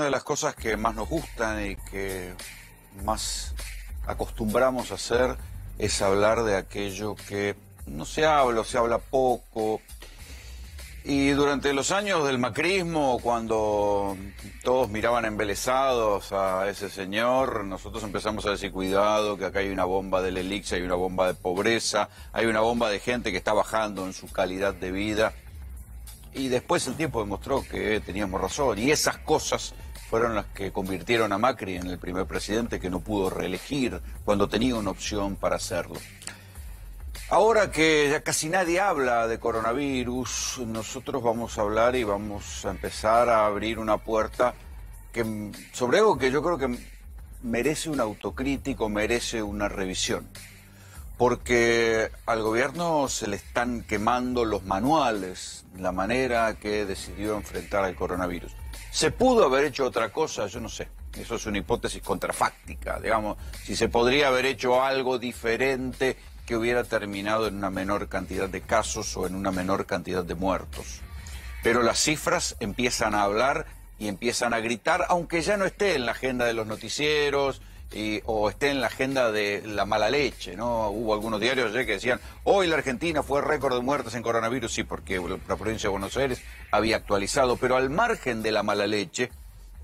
de las cosas que más nos gustan y que más acostumbramos a hacer es hablar de aquello que no se habla o se habla poco. Y durante los años del macrismo, cuando todos miraban embelesados a ese señor, nosotros empezamos a decir, cuidado, que acá hay una bomba del elixir, hay una bomba de pobreza, hay una bomba de gente que está bajando en su calidad de vida. Y después el tiempo demostró que teníamos razón, y esas cosas fueron las que convirtieron a Macri en el primer presidente que no pudo reelegir cuando tenía una opción para hacerlo. Ahora que ya casi nadie habla de coronavirus, nosotros vamos a hablar y vamos a empezar a abrir una puerta sobre algo que yo creo que merece un autocrítico, merece una revisión. Porque al gobierno se le están quemando los manuales, la manera que decidió enfrentar al coronavirus. ¿Se pudo haber hecho otra cosa? Yo no sé. Eso es una hipótesis contrafáctica, digamos. Si se podría haber hecho algo diferente que hubiera terminado en una menor cantidad de casos o en una menor cantidad de muertos. Pero las cifras empiezan a hablar y empiezan a gritar, aunque ya no esté en la agenda de los noticieros o esté en la agenda de la mala leche, ¿no? Hubo algunos diarios ayer que decían, hoy la Argentina fue récord de muertes en coronavirus, sí, porque la provincia de Buenos Aires había actualizado, pero al margen de la mala leche,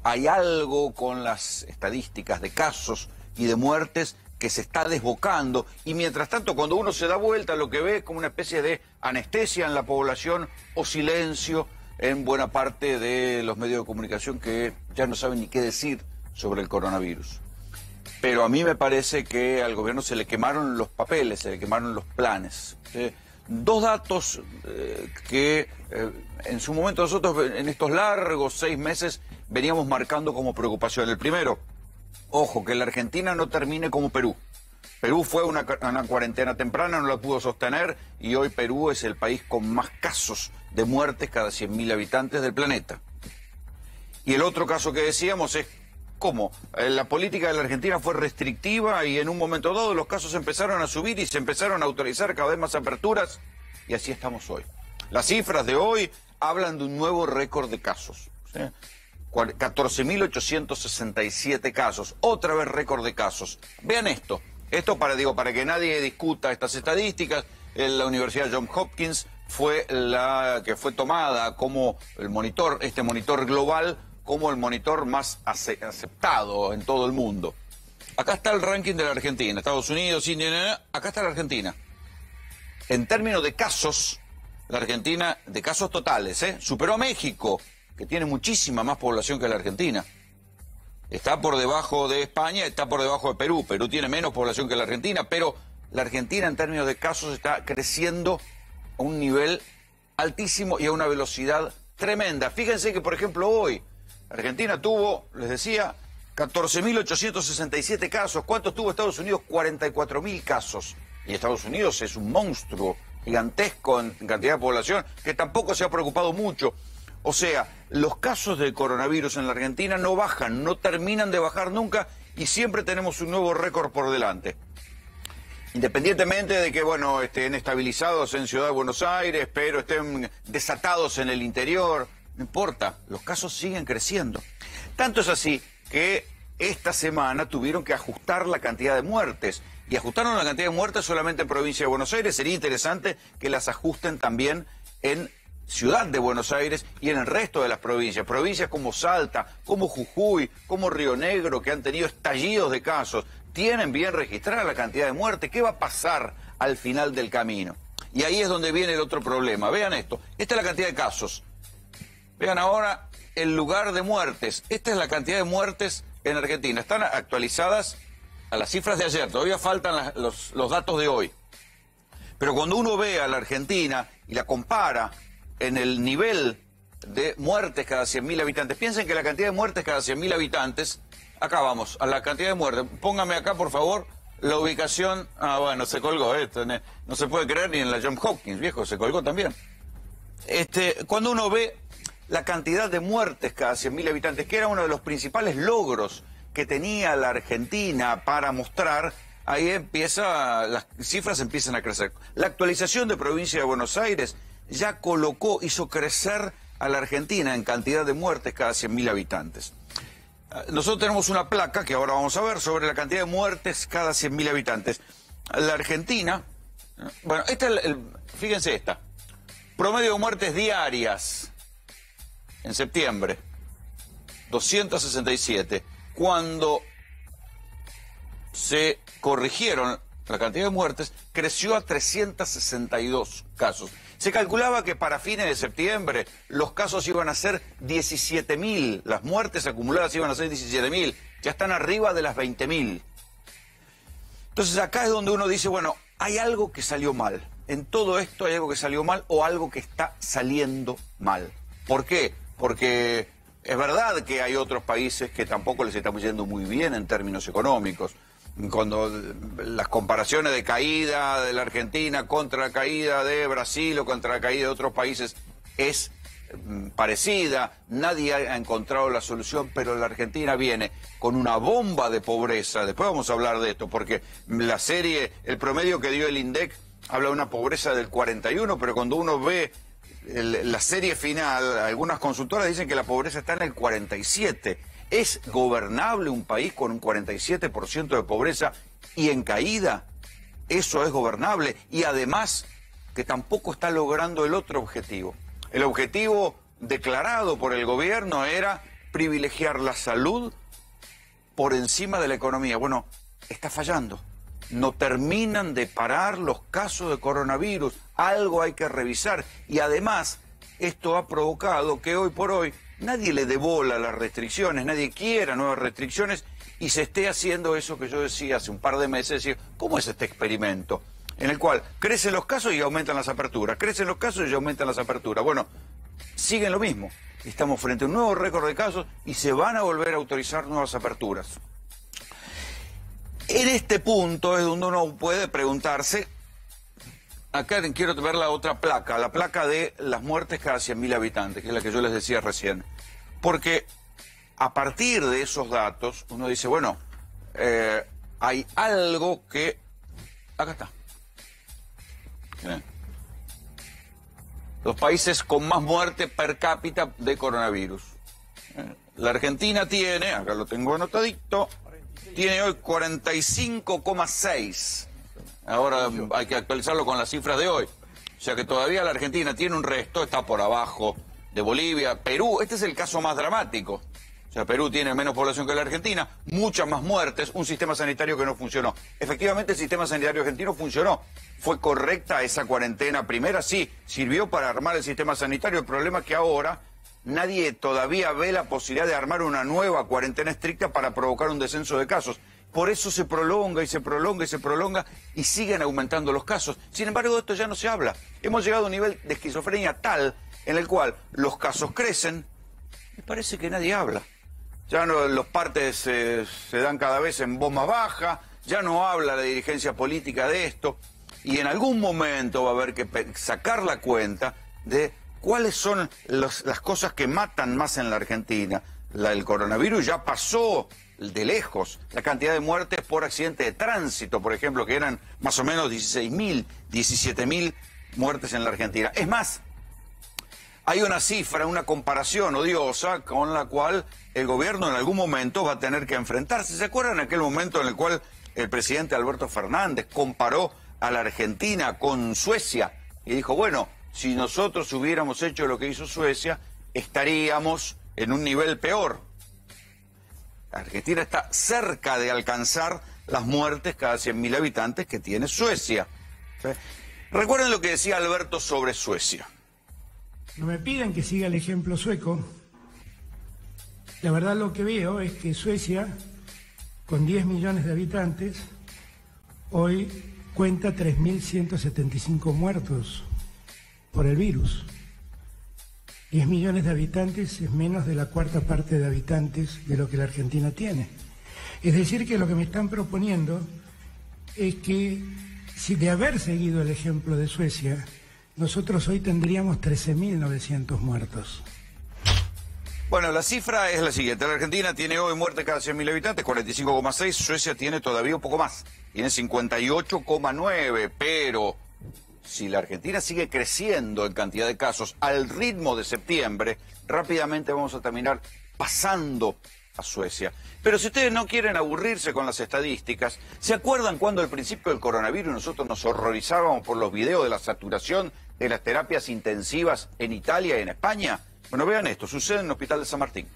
hay algo con las estadísticas de casos y de muertes que se está desbocando, y mientras tanto cuando uno se da vuelta lo que ve es como una especie de anestesia en la población o silencio en buena parte de los medios de comunicación que ya no saben ni qué decir sobre el coronavirus. Pero a mí me parece que al gobierno se le quemaron los papeles, se le quemaron los planes. Dos datos que en su momento nosotros en estos largos 6 meses veníamos marcando como preocupación. El primero, ojo, que la Argentina no termine como Perú. Perú fue una cuarentena temprana, no la pudo sostener, y hoy Perú es el país con más casos de muertes cada 100.000 habitantes del planeta. Y el otro caso que decíamos es cómo la política de la Argentina fue restrictiva y en un momento dado los casos empezaron a subir y se empezaron a autorizar cada vez más aperturas, y así estamos hoy. Las cifras de hoy hablan de un nuevo récord de casos, ¿sí? 14.867 casos, otra vez récord de casos. Vean esto para que nadie discuta estas estadísticas. La Universidad Johns Hopkins fue la que fue tomada como el monitor, este monitor global, como el monitor más aceptado en todo el mundo. Acá está el ranking de la Argentina, Estados Unidos, India, acá está la Argentina. En términos de casos, la Argentina, de casos totales, superó a México, que tiene muchísima más población que la Argentina. Está por debajo de España, está por debajo de Perú. Perú tiene menos población que la Argentina, pero la Argentina en términos de casos está creciendo a un nivel altísimo y a una velocidad tremenda. Fíjense que, por ejemplo, hoy Argentina tuvo, les decía, 14.867 casos. ¿Cuántos tuvo Estados Unidos? 44.000 casos. Y Estados Unidos es un monstruo gigantesco en cantidad de población que tampoco se ha preocupado mucho. O sea, los casos de coronavirus en la Argentina no bajan, no terminan de bajar nunca y siempre tenemos un nuevo récord por delante. Independientemente de que, bueno, estén estabilizados en Ciudad de Buenos Aires, pero estén desatados en el interior, no importa, los casos siguen creciendo. Tanto es así que esta semana tuvieron que ajustar la cantidad de muertes. Y ajustaron la cantidad de muertes solamente en provincia de Buenos Aires. Sería interesante que las ajusten también en Ciudad de Buenos Aires y en el resto de las provincias. Provincias como Salta, como Jujuy, como Río Negro, que han tenido estallidos de casos, tienen bien registrada la cantidad de muertes. ¿Qué va a pasar al final del camino? Y ahí es donde viene el otro problema. Vean esto. Esta es la cantidad de casos. Vean ahora el lugar de muertes. Esta es la cantidad de muertes en Argentina. Están actualizadas a las cifras de ayer. Todavía faltan los datos de hoy. Pero cuando uno ve a la Argentina y la compara en el nivel de muertes cada 100.000 habitantes, piensen que la cantidad de muertes cada 100.000 habitantes, acá vamos, a la cantidad de muertes. Póngame acá, por favor, la ubicación. Ah, bueno, se colgó esto. No se puede creer ni en la Johns Hopkins, viejo, se colgó también. Cuando uno ve la cantidad de muertes cada 100.000 habitantes, que era uno de los principales logros que tenía la Argentina para mostrar, ahí las cifras empiezan a crecer. La actualización de provincia de Buenos Aires ya hizo crecer a la Argentina en cantidad de muertes cada 100.000 habitantes. Nosotros tenemos una placa que ahora vamos a ver sobre la cantidad de muertes cada 100.000 habitantes. La Argentina, bueno, fíjense esta, promedio de muertes diarias en septiembre, 267. Cuando se corrigieron la cantidad de muertes, creció a 362 casos. Se calculaba que para fines de septiembre los casos iban a ser 17.000, las muertes acumuladas iban a ser 17.000, ya están arriba de las 20.000. Entonces acá es donde uno dice, bueno, hay algo que salió mal. En todo esto hay algo que salió mal o algo que está saliendo mal. ¿Por qué? Porque es verdad que hay otros países que tampoco les estamos yendo muy bien en términos económicos. Cuando las comparaciones de caída de la Argentina contra la caída de Brasil o contra la caída de otros países es parecida, nadie ha encontrado la solución, pero la Argentina viene con una bomba de pobreza. Después vamos a hablar de esto, porque la serie, el promedio que dio el INDEC habla de una pobreza del 41, pero cuando uno ve la serie final, algunas consultoras dicen que la pobreza está en el 47. ¿Es gobernable un país con un 47% de pobreza y en caída? Eso es gobernable. Y además, que tampoco está logrando el otro objetivo. El objetivo declarado por el gobierno era privilegiar la salud por encima de la economía. Bueno, está fallando. No terminan de parar los casos de coronavirus. Algo hay que revisar. Y además, esto ha provocado que hoy por hoy nadie le dé bola a las restricciones, nadie quiera nuevas restricciones y se esté haciendo eso que yo decía hace un par de meses, decir, ¿cómo es este experimento? En el cual crecen los casos y aumentan las aperturas, crecen los casos y aumentan las aperturas. Bueno, siguen lo mismo. Estamos frente a un nuevo récord de casos y se van a volver a autorizar nuevas aperturas. En este punto es donde uno puede preguntarse, acá quiero ver la otra placa, la placa de las muertes cada 100.000 habitantes, que es la que yo les decía recién. Porque a partir de esos datos, uno dice, bueno, hay algo que... Acá está. Bien. Los países con más muerte per cápita de coronavirus. La Argentina tiene, acá lo tengo anotadito, tiene hoy 45,6. Ahora hay que actualizarlo con las cifras de hoy. O sea que todavía la Argentina tiene un resto, está por abajo de Bolivia, Perú. Este es el caso más dramático. O sea, Perú tiene menos población que la Argentina, muchas más muertes, un sistema sanitario que no funcionó. Efectivamente, el sistema sanitario argentino funcionó. ¿Fue correcta esa cuarentena primera? Sí, sirvió para armar el sistema sanitario. El problema es que ahora nadie todavía ve la posibilidad de armar una nueva cuarentena estricta para provocar un descenso de casos. Por eso se prolonga y se prolonga y se prolonga y siguen aumentando los casos. Sin embargo, de esto ya no se habla. Hemos llegado a un nivel de esquizofrenia tal en el cual los casos crecen y parece que nadie habla. Ya no, los partes se dan cada vez en voz más baja, ya no habla la dirigencia política de esto y en algún momento va a haber que sacar la cuenta de cuáles son las cosas que matan más en la Argentina. El coronavirus ya pasó de lejos la cantidad de muertes por accidente de tránsito, por ejemplo, que eran más o menos 16.000, 17.000 muertes en la Argentina. Es más, hay una cifra, una comparación odiosa con la cual el gobierno en algún momento va a tener que enfrentarse. ¿Se acuerdan aquel momento en el cual el presidente Alberto Fernández comparó a la Argentina con Suecia y dijo, bueno, si nosotros hubiéramos hecho lo que hizo Suecia, estaríamos en un nivel peor? La Argentina está cerca de alcanzar las muertes cada 100.000 habitantes que tiene Suecia. ¿Sí? Recuerden lo que decía Alberto sobre Suecia. No me piden que siga el ejemplo sueco. La verdad lo que veo es que Suecia, con 10 millones de habitantes, hoy cuenta 3.175 muertos por el virus. 10 millones de habitantes es menos de la cuarta parte de habitantes de lo que la Argentina tiene. Es decir, que lo que me están proponiendo es que, si de haber seguido el ejemplo de Suecia, nosotros hoy tendríamos 13.900 muertos. Bueno, la cifra es la siguiente. La Argentina tiene hoy muerte cada 100.000 habitantes, 45,6. Suecia tiene todavía un poco más, tiene 58,9. Pero si la Argentina sigue creciendo en cantidad de casos al ritmo de septiembre, rápidamente vamos a terminar pasando a Suecia. Pero si ustedes no quieren aburrirse con las estadísticas, ¿se acuerdan cuando al principio del coronavirus nosotros nos horrorizábamos por los videos de la saturación de las terapias intensivas en Italia y en España? Bueno, vean esto, sucede en el Hospital de San Martín.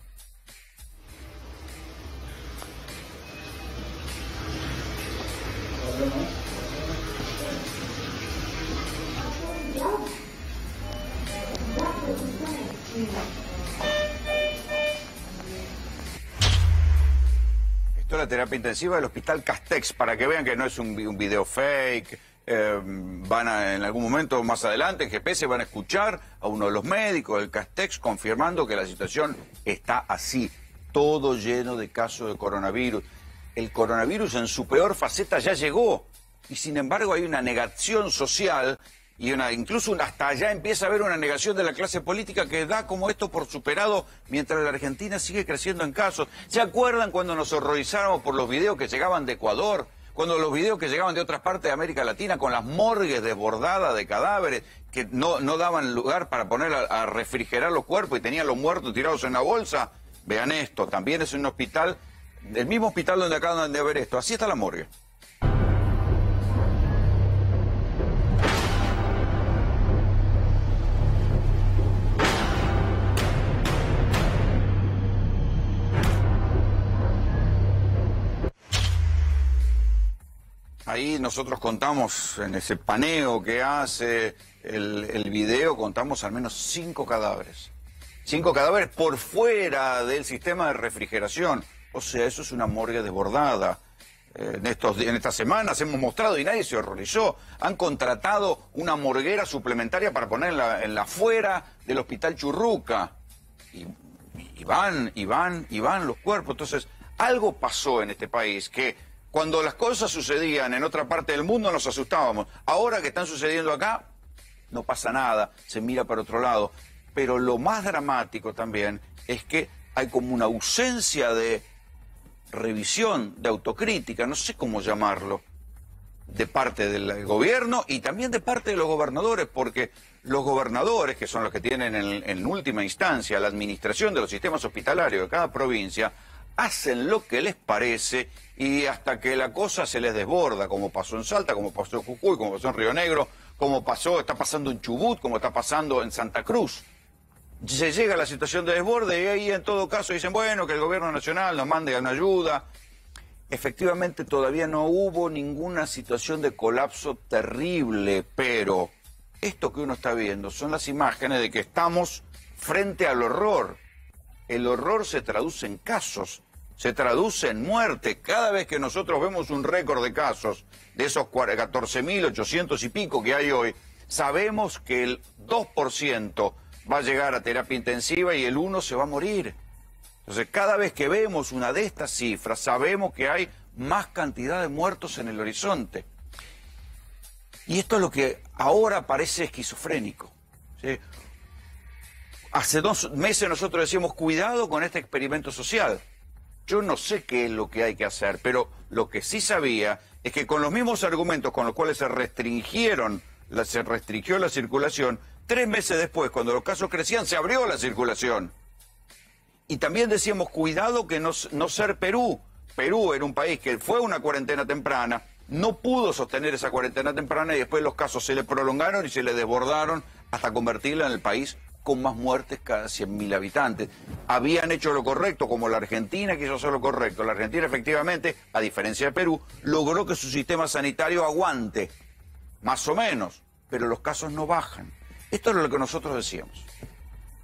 Esto es la terapia intensiva del Hospital Castex, para que vean que no es un video fake. Van a, en algún momento más adelante, en GPS van a escuchar a uno de los médicos del Castex confirmando que la situación está así, todo lleno de casos de coronavirus. El coronavirus en su peor faceta ya llegó, y sin embargo hay una negación social y incluso hasta allá empieza a haber una negación de la clase política que da como esto por superado mientras la Argentina sigue creciendo en casos. ¿Se acuerdan cuando nos horrorizábamos por los videos que llegaban de Ecuador? Cuando los videos que llegaban de otras partes de América Latina con las morgues desbordadas de cadáveres que no daban lugar para poner a refrigerar los cuerpos y tenían los muertos tirados en una bolsa. Vean esto, también es un hospital, el mismo hospital donde acaban de ver esto. Así está la morgue. Ahí nosotros contamos, en ese paneo que hace el video, contamos al menos 5 cadáveres. 5 cadáveres por fuera del sistema de refrigeración. O sea, eso es una morgue desbordada. En estas semanas hemos mostrado y nadie se horrorizó. Han contratado una morguera suplementaria para ponerla en la afuera del Hospital Churruca. Y van los cuerpos. Entonces, algo pasó en este país que cuando las cosas sucedían en otra parte del mundo nos asustábamos. Ahora que están sucediendo acá, no pasa nada, se mira para otro lado. Pero lo más dramático también es que hay como una ausencia de revisión, de autocrítica, no sé cómo llamarlo, de parte del gobierno y también de parte de los gobernadores, porque los gobernadores, que son los que tienen en última instancia la administración de los sistemas hospitalarios de cada provincia, hacen lo que les parece y hasta que la cosa se les desborda, como pasó en Salta, como pasó en Jujuy, como pasó en Río Negro, está pasando en Chubut, como está pasando en Santa Cruz. Se llega a la situación de desborde y ahí en todo caso dicen, bueno, que el gobierno nacional nos mande una ayuda. Efectivamente todavía no hubo ninguna situación de colapso terrible, pero esto que uno está viendo son las imágenes de que estamos frente al horror. El horror se traduce en casos, se traduce en muerte. Cada vez que nosotros vemos un récord de casos, de esos 14.800 y pico que hay hoy, sabemos que el 2% va a llegar a terapia intensiva y el 1% se va a morir. Entonces, cada vez que vemos una de estas cifras, sabemos que hay más cantidad de muertos en el horizonte. Y esto es lo que ahora parece esquizofrénico, ¿sí? Hace 2 meses nosotros decíamos, cuidado con este experimento social. Yo no sé qué es lo que hay que hacer, pero lo que sí sabía es que con los mismos argumentos con los cuales se restringió la circulación, 3 meses después, cuando los casos crecían, se abrió la circulación. Y también decíamos, cuidado que no ser Perú. Perú era un país que fue una cuarentena temprana, no pudo sostener esa cuarentena temprana y después los casos se le prolongaron y se le desbordaron hasta convertirla en el país con más muertes cada 100.000 habitantes. Habían hecho lo correcto, como la Argentina quiso hacer lo correcto. La Argentina efectivamente, a diferencia de Perú, logró que su sistema sanitario aguante, más o menos, pero los casos no bajan. Esto es lo que nosotros decíamos.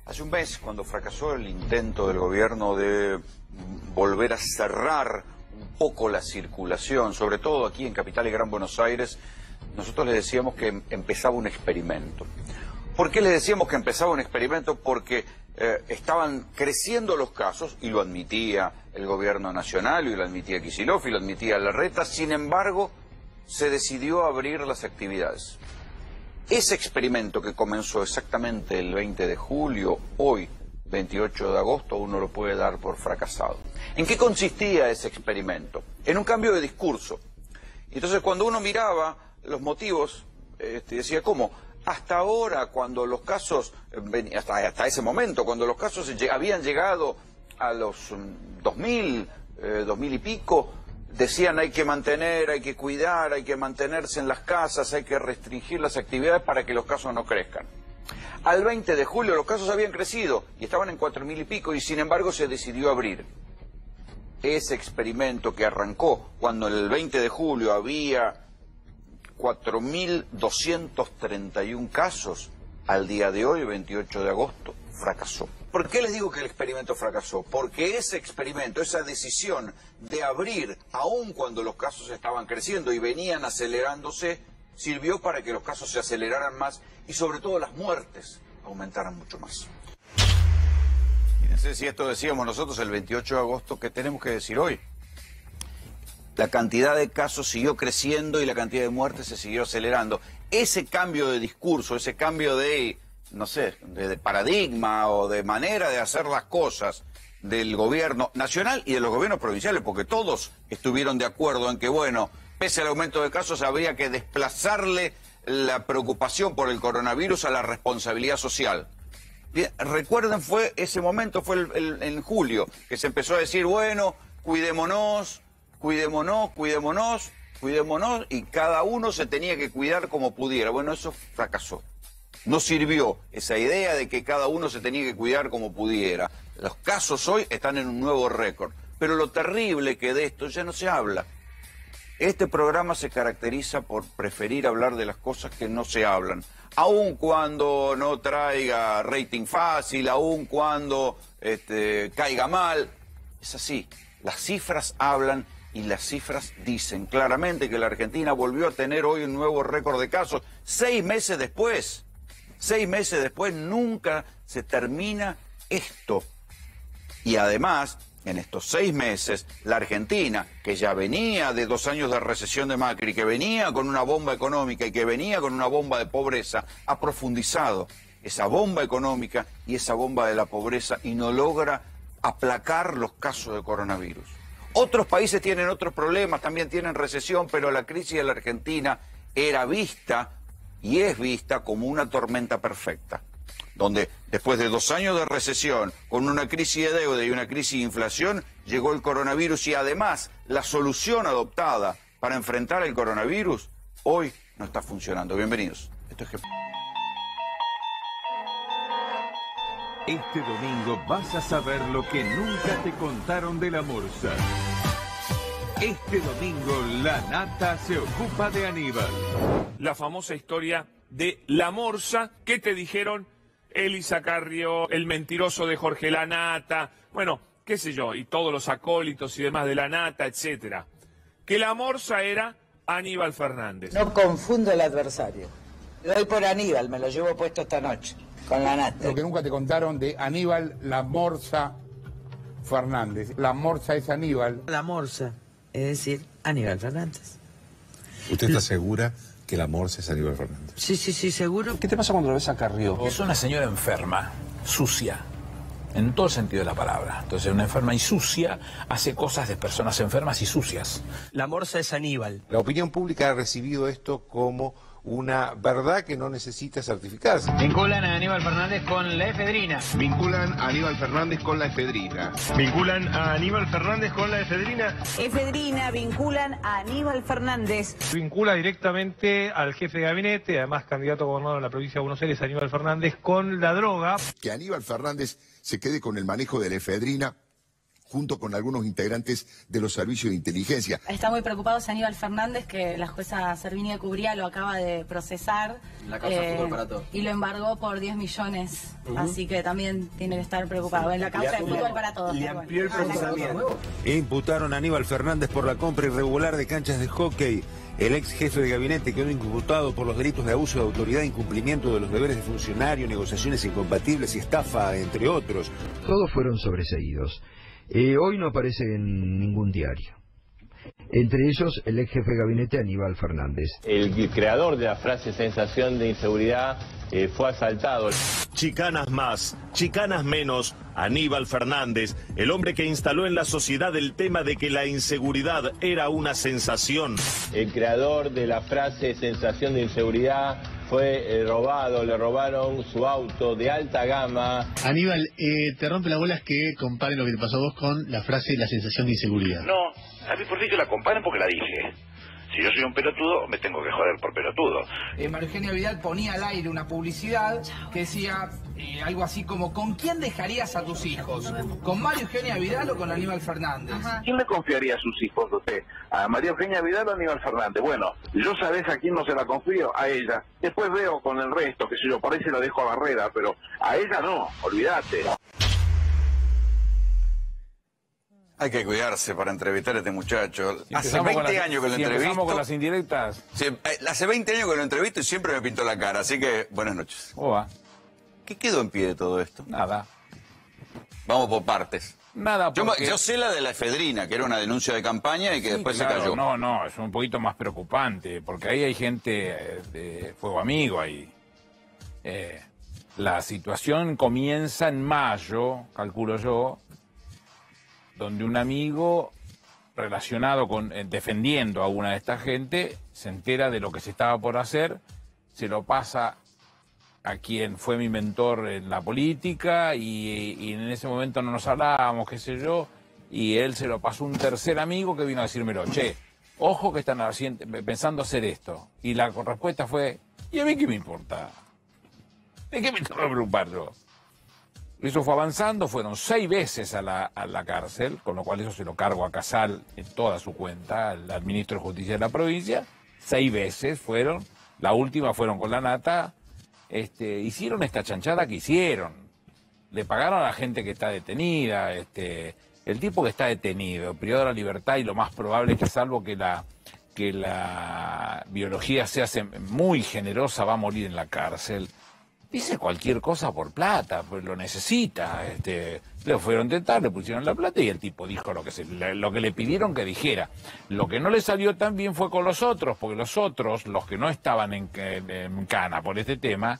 Hace un mes, cuando fracasó el intento del gobierno de volver a cerrar un poco la circulación, sobre todo aquí en Capital y Gran Buenos Aires, nosotros le decíamos que empezaba un experimento. ¿Por qué le decíamos que empezaba un experimento? Porque estaban creciendo los casos, y lo admitía el gobierno nacional, y lo admitía Kicillof, y lo admitía Larreta. Sin embargo, se decidió abrir las actividades. Ese experimento que comenzó exactamente el 20 de julio, hoy, 28 de agosto, uno lo puede dar por fracasado. ¿En qué consistía ese experimento? En un cambio de discurso. Entonces, cuando uno miraba los motivos, decía, ¿cómo? Hasta ahora, cuando los casos, hasta ese momento, cuando los casos habían llegado a los 2000, 2000 y pico, decían hay que mantener, hay que cuidar, hay que mantenerse en las casas, hay que restringir las actividades para que los casos no crezcan. Al 20 de julio los casos habían crecido y estaban en 4000 y pico y sin embargo se decidió abrir. Ese experimento que arrancó cuando el 20 de julio había 4231 casos, al día de hoy, 28 de agosto, fracasó. ¿Por qué les digo que el experimento fracasó? Porque ese experimento, esa decisión de abrir, aun cuando los casos estaban creciendo y venían acelerándose, sirvió para que los casos se aceleraran más y sobre todo las muertes aumentaran mucho más. Fíjense si esto decíamos nosotros el 28 de agosto, ¿qué tenemos que decir hoy? La cantidad de casos siguió creciendo y la cantidad de muertes se siguió acelerando. Ese cambio de discurso, ese cambio de, no sé, de paradigma o de manera de hacer las cosas del gobierno nacional y de los gobiernos provinciales, porque todos estuvieron de acuerdo en que, bueno, pese al aumento de casos, habría que desplazarle la preocupación por el coronavirus a la responsabilidad social. Bien, recuerden, ese momento fue en julio, que se empezó a decir, bueno, cuidémonos, y cada uno se tenía que cuidar como pudiera. Bueno, eso fracasó. No sirvió esa idea de que cada uno se tenía que cuidar como pudiera. Los casos hoy están en un nuevo récord. Pero lo terrible que de esto ya no se habla. Este programa se caracteriza por preferir hablar de las cosas que no se hablan. Aun cuando no traiga rating fácil, aun cuando caiga mal. Es así. Las cifras hablan. Y las cifras dicen claramente que la Argentina volvió a tener hoy un nuevo récord de casos. 6 meses después. 6 meses después nunca se termina esto. Y además, en estos 6 meses, la Argentina, que ya venía de 2 años de recesión de Macri, que venía con una bomba económica y que venía con una bomba de pobreza, ha profundizado esa bomba económica y esa bomba de la pobreza y no logra aplacar los casos de coronavirus. Otros países tienen otros problemas, también tienen recesión, pero la crisis de la Argentina era vista y es vista como una tormenta perfecta, donde después de 2 años de recesión, con una crisis de deuda y una crisis de inflación, llegó el coronavirus y además la solución adoptada para enfrentar el coronavirus hoy no está funcionando. Bienvenidos. Esto es Este domingo vas a saber lo que nunca te contaron de la Morsa. Este domingo la nata se ocupa de Aníbal. La famosa historia de la Morsa, que te dijeron Elisa Carrió, el mentiroso de Jorge Lanata, bueno, qué sé yo, y todos los acólitos y demás de la Nata, etcétera. Que la Morsa era Aníbal Fernández. No confundo el adversario. Le doy por Aníbal, me lo llevo puesto esta noche. Con la nata. Lo que nunca te contaron de Aníbal La Morsa Fernández. La Morsa es Aníbal. La Morsa, es decir, Aníbal Fernández. ¿Usted está segura que la Morsa es Aníbal Fernández? Sí, seguro. ¿Qué te pasa cuando lo ves a Carrió? Es una señora enferma, sucia, en todo el sentido de la palabra. Entonces, una enferma y sucia hace cosas de personas enfermas y sucias. La Morsa es Aníbal. La opinión pública ha recibido esto como una verdad que no necesita certificarse. Vinculan a Aníbal Fernández con la efedrina. Vinculan a Aníbal Fernández con la efedrina. Vinculan a Aníbal Fernández con la efedrina. Efedrina, vinculan a Aníbal Fernández. Vincula directamente al jefe de gabinete, además candidato a gobernador de la provincia de Buenos Aires, Aníbal Fernández, con la droga. Que Aníbal Fernández se quede con el manejo de la efedrina junto con algunos integrantes de los servicios de inteligencia. Está muy preocupado Aníbal Fernández, que la jueza Servinia Cubría lo acaba de procesar. La causa Fútbol para Todos. Y lo embargó por 10 millones. Así que también tiene que estar preocupado en la causa de Fútbol para Todos. Le amplió el procesamiento. Imputaron a Aníbal Fernández por la compra irregular de canchas de hockey. El ex jefe de gabinete quedó imputado por los delitos de abuso de autoridad, incumplimiento de los deberes de funcionario, negociaciones incompatibles y estafa, entre otros. Todos fueron sobreseídos. Hoy no aparece en ningún diario. Entre ellos, el ex jefe de gabinete Aníbal Fernández. El creador de la frase sensación de inseguridad fue asaltado. Chicanas más, chicanas menos. Aníbal Fernández, el hombre que instaló en la sociedad el tema de que la inseguridad era una sensación. El creador de la frase sensación de inseguridad fue robado, le robaron su auto de alta gama. Aníbal, te rompe las bolas que comparen lo que te pasó a vos con la frase la sensación de inseguridad. No, a mí por sí que la comparen porque la dije. Si yo soy un pelotudo, me tengo que joder por pelotudo. María Eugenia Vidal ponía al aire una publicidad que decía algo así como: ¿con quién dejarías a tus hijos? ¿Con María Eugenia Vidal o con Aníbal Fernández? ¿Quién le confiaría a sus hijos a usted? ¿A María Eugenia Vidal o a Aníbal Fernández? Bueno, yo sabés a quién no se la confío, a ella. Después veo con el resto, qué sé yo, por ahí se la dejo a Barrera, pero a ella no, olvídate. Hay que cuidarse para entrevistar a este muchacho. Hace 20 años que lo entrevisto. Empezamos con las indirectas. Sí, hace 20 años que lo entrevisto y siempre me pintó la cara, así que buenas noches. ¿Cómo va? ¿Qué quedó en pie de todo esto? Nada. Vamos por partes. Nada, porque... yo sé la de la efedrina, que era una denuncia de campaña y que después se cayó. No, es un poquito más preocupante, porque ahí hay gente de fuego amigo ahí. La situación comienza en mayo, calculo yo, donde un amigo relacionado con defendiendo a una de esta gente se entera de lo que se estaba por hacer, se lo pasa a quien fue mi mentor en la política y en ese momento no nos hablábamos, qué sé yo, y él se lo pasó a un tercer amigo que vino a decírmelo: che, ojo que están pensando hacer esto. Y la respuesta fue: ¿y a mí qué me importa? ¿De qué me tengo que preocupar yo? Eso fue avanzando, fueron 6 veces a la cárcel, con lo cual eso se lo cargo a Casal en toda su cuenta, al ministro de Justicia de la provincia. 6 veces fueron, la última fueron con la Nata. Hicieron esta chanchada que hicieron. Le pagaron a la gente que está detenida. El tipo que está detenido, privado de la libertad, y lo más probable es que, salvo que la biología se hace muy generosa, va a morir en la cárcel. Dice cualquier cosa por plata, pues lo necesita. Le fueron a tentar, le pusieron la plata y el tipo dijo lo que le pidieron que dijera. Lo que no le salió tan bien fue con los otros, porque los otros, los que no estaban en cana por este tema,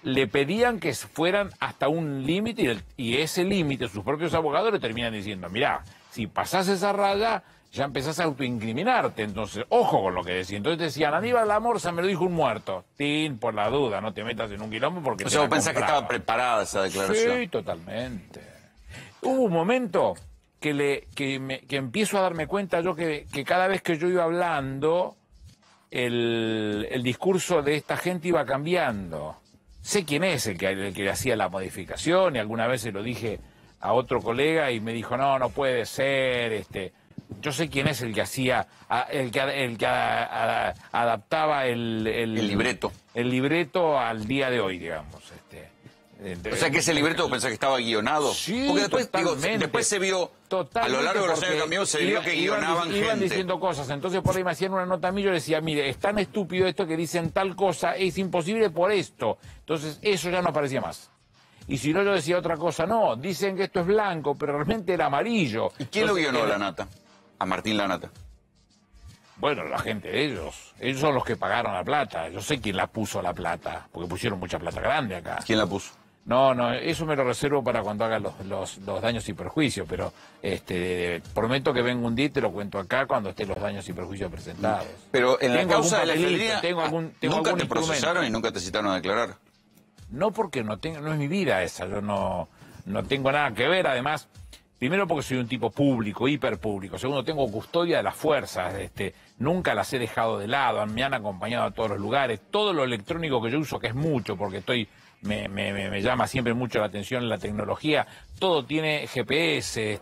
le pedían que fueran hasta un límite y ese límite sus propios abogados le terminan diciendo: mirá, si pasás esa raya ya empezás a autoincriminarte, entonces ojo con lo que decís. Entonces decían: Aníbal Lamorsa me lo dijo un muerto. Tin, por la duda, no te metas en un quilombo porque... O sea, vos pensás que estaba preparada esa declaración. Sí, totalmente. Hubo un momento que empiezo a darme cuenta yo que cada vez que yo iba hablando, el discurso de esta gente iba cambiando. Sé quién es el que le hacía la modificación, y alguna vez se lo dije a otro colega y me dijo: no puede ser, yo sé quién es el que hacía, el que adaptaba el libreto. El libreto al día de hoy, digamos. O sea, que ese libreto pensás que estaba guionado. Sí, porque después se vio, a lo largo de los años cambió, se vio que guionaban gente. Iban diciendo cosas, entonces por ahí me hacían una nota a mí, yo decía: mire, es tan estúpido esto que dicen tal cosa, es imposible por esto. Entonces eso ya no aparecía más. Y si no, yo decía otra cosa: no, dicen que esto es blanco, pero realmente era amarillo. ¿Y quién lo guionó la Nata? A Martín Lanata. Bueno, la gente de ellos. Ellos son los que pagaron la plata. Yo sé quién la puso la plata, porque pusieron mucha plata grande acá. ¿Quién la puso? No, eso me lo reservo para cuando haga los daños y perjuicios, pero prometo que vengo un día y te lo cuento acá cuando estén los daños y perjuicios presentados. Pero en la causa de la efedrina, ¿nunca te procesaron y nunca te citaron a declarar? No, porque no es mi vida esa, yo no tengo nada que ver. Además, primero porque soy un tipo público, hiperpúblico. Segundo, tengo custodia de las fuerzas, nunca las he dejado de lado, me han acompañado a todos los lugares. Todo lo electrónico que yo uso, que es mucho, porque me llama siempre mucho la atención la tecnología, todo tiene GPS,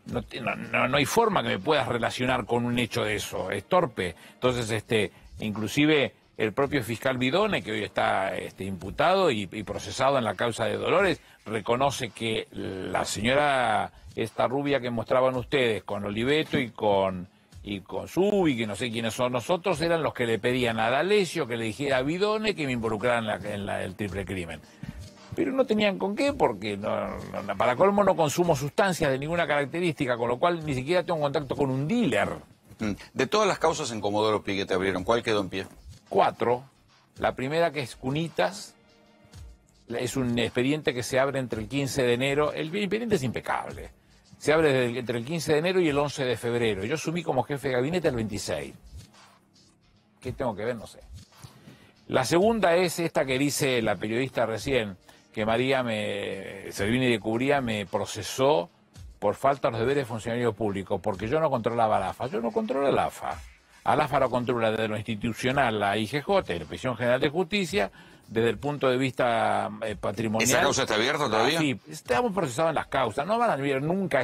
no hay forma que me puedas relacionar con un hecho de eso, es torpe. Entonces, inclusive el propio fiscal Bidone, que hoy está imputado y procesado en la causa de Dolores, reconoce que la señora, esta rubia que mostraban ustedes, con Oliveto y con Subi, que no sé quiénes son nosotros, eran los que le pedían a D'Alessio que le dijera a Bidone que me involucraran en el triple crimen. Pero no tenían con qué, porque para colmo no consumo sustancias de ninguna característica, con lo cual ni siquiera tengo contacto con un dealer. De todas las causas en Comodoro Pi que te abrieron, ¿cuál quedó en pie? 4. La primera, que es Cunitas, es un expediente que se abre entre el 15 de enero. El expediente es impecable. Se abre entre el 15 de enero y el 11 de febrero. Yo asumí como jefe de gabinete el 26. ¿Qué tengo que ver? No sé. La segunda es esta que dice la periodista recién, que María Servini de Cubría me procesó por falta de los deberes de funcionario público, porque yo no controlaba la AFA. Yo no controlo la AFA. Al AFA lo controla desde lo institucional la IGJ, la Inspección General de Justicia, desde el punto de vista patrimonial. ¿Esa causa está abierta todavía? Sí, estamos procesados en las causas. No van a haber nunca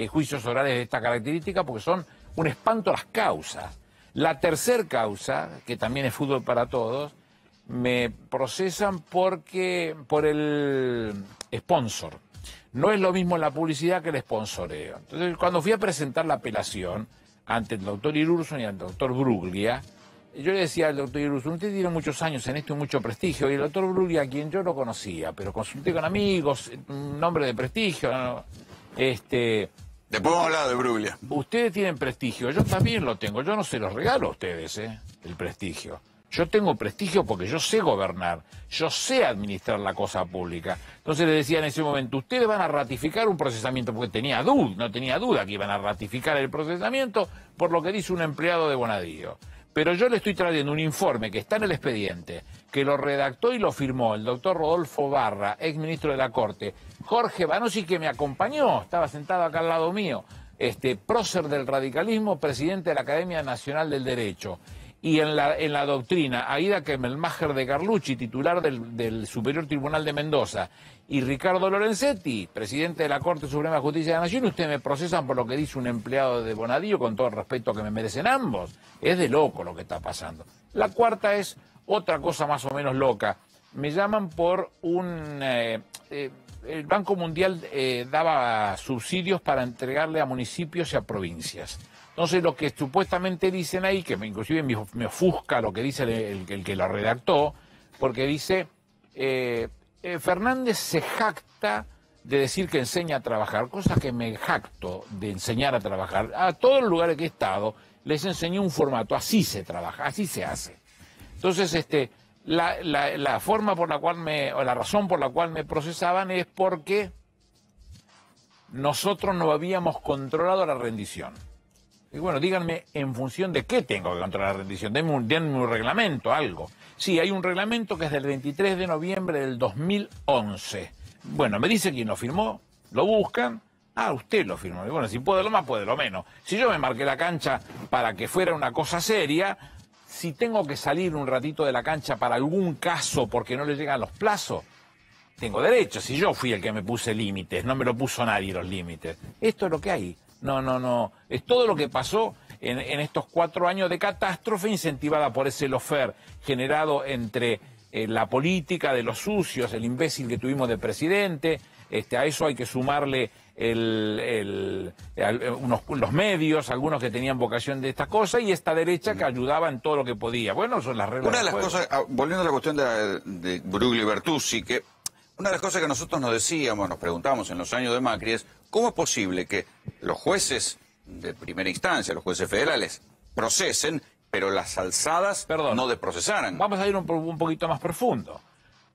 juicios orales de esta característica porque son un espanto las causas. La tercer causa, que también es fútbol para todos, me procesan por el sponsor. No es lo mismo la publicidad que el sponsoreo. Entonces, cuando fui a presentar la apelación ante el doctor Irurson y al doctor Bruglia, yo le decía al doctor Irurson, usted tiene muchos años en esto y mucho prestigio, y el doctor Bruglia, a quien yo no conocía, pero consulté con amigos, un nombre de prestigio, ¿no? Después vamos a hablar de Bruglia. Ustedes tienen prestigio, yo también lo tengo, yo no se los regalo a ustedes, el prestigio. Yo tengo prestigio porque yo sé gobernar, yo sé administrar la cosa pública. Entonces le decía en ese momento, ustedes van a ratificar un procesamiento, porque no tenía duda que iban a ratificar el procesamiento por lo que dice un empleado de Bonadío. Pero yo le estoy trayendo un informe que está en el expediente, que lo redactó y lo firmó el doctor Rodolfo Barra, ex ministro de la Corte, Jorge Banosi, que me acompañó, estaba sentado acá al lado mío, prócer del radicalismo, presidente de la Academia Nacional del Derecho. Y en la doctrina, Aida Kemelmacher de Carlucci, titular del Superior Tribunal de Mendoza, y Ricardo Lorenzetti, presidente de la Corte Suprema de Justicia de la Nación, ustedes me procesan por lo que dice un empleado de Bonadío, con todo el respeto que me merecen ambos. Es de loco lo que está pasando. La cuarta es otra cosa más o menos loca. Me llaman por el Banco Mundial daba subsidios para entregarle a municipios y a provincias. Entonces lo que supuestamente dicen ahí, que inclusive me ofusca lo que dice el que lo redactó, porque dice, Fernández se jacta de decir que enseña a trabajar, cosa que me jacto de enseñar a trabajar. A todos los lugares que he estado les enseñé un formato, así se trabaja, así se hace. Entonces la forma por la cual o la razón por la cual me procesaban es porque nosotros no habíamos controlado la rendición. Y bueno, díganme, ¿en función de qué tengo que controlar la rendición? Denme un reglamento, algo. Sí, hay un reglamento que es del 23 de noviembre del 2011. Bueno, me dice quién lo firmó, lo buscan. Ah, usted lo firmó. Y bueno, si puede lo más, puede lo menos. Si yo me marqué la cancha para que fuera una cosa seria, si tengo que salir un ratito de la cancha para algún caso porque no le llegan los plazos, tengo derecho. Si yo fui el que me puse límites, no me lo puso nadie los límites. Esto es lo que hay. No. Es todo lo que pasó en estos 4 años de catástrofe incentivada por ese lofer generado entre la política de los sucios, el imbécil que tuvimos de presidente. A eso hay que sumarle los medios, algunos que tenían vocación de estas cosas, y esta derecha que ayudaba en todo lo que podía. Bueno, son las reglas. Una de las cosas, volviendo a la cuestión de Bruglia y Bertuzzi, que una de las cosas que nosotros nos decíamos, nos preguntamos en los años de Macri es, ¿cómo es posible que los jueces de primera instancia, los jueces federales, procesen, pero las alzadas no desprocesaran? Vamos a ir un poquito más profundo.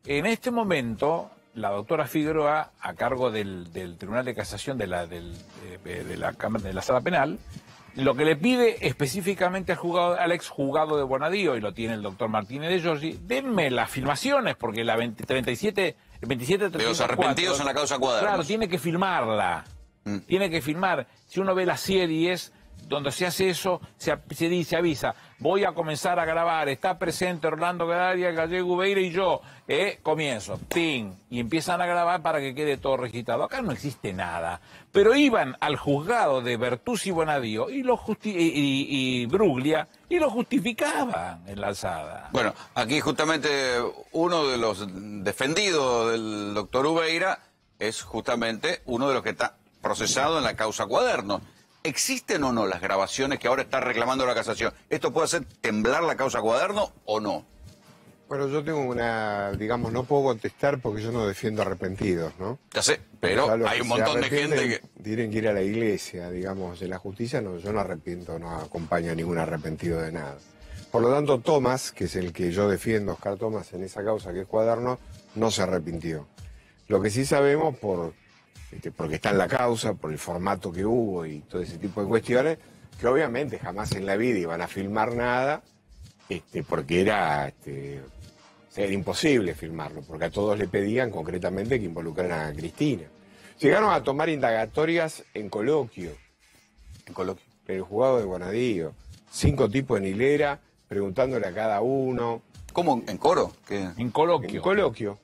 En este momento, la doctora Figueroa, a cargo del Tribunal de Casación de la Sala Penal, lo que le pide específicamente al ex juzgado de Bonadío, y lo tiene el doctor Martínez de Giorgi, denme las filmaciones, porque la 27 de los arrepentidos en la causa Cuadernos. Claro, tiene que filmarla. Tiene que filmar. Si uno ve las series donde se hace eso, se dice, avisa, voy a comenzar a grabar, está presente Orlando Gadaria, Gallego Ubeira y yo, comienzo, ping, y empiezan a grabar para que quede todo registrado. Acá no existe nada. Pero iban al juzgado de Bertuzzi y Bonadío y Bruglia y lo justificaban en la alzada. Bueno, aquí justamente uno de los defendidos del doctor Ubeira es justamente uno de los que está procesado en la causa Cuadernos. ¿Existen o no las grabaciones que ahora está reclamando la casación? ¿Esto puede hacer temblar la causa Cuadernos o no? Bueno, yo tengo digamos, no puedo contestar porque yo no defiendo arrepentidos, ¿no? Ya sé, pero hay un montón de gente que tienen que ir a la iglesia, digamos, de la justicia. No, yo no arrepiento, no acompaño a ningún arrepentido de nada. Por lo tanto, Tomás, que es el que yo defiendo, Oscar Tomás, en esa causa que es Cuadernos, no se arrepintió. Lo que sí sabemos, porque está en la causa, por el formato que hubo y todo ese tipo de cuestiones, que obviamente jamás en la vida iban a filmar nada, porque era imposible firmarlo, porque a todos le pedían concretamente que involucraran a Cristina. Llegaron a tomar indagatorias en coloquio. En coloquio. En el juzgado de Bonadío. 5 tipos en hilera, preguntándole a cada uno. ¿Cómo? ¿En coro? ¿Qué? En coloquio. En coloquio.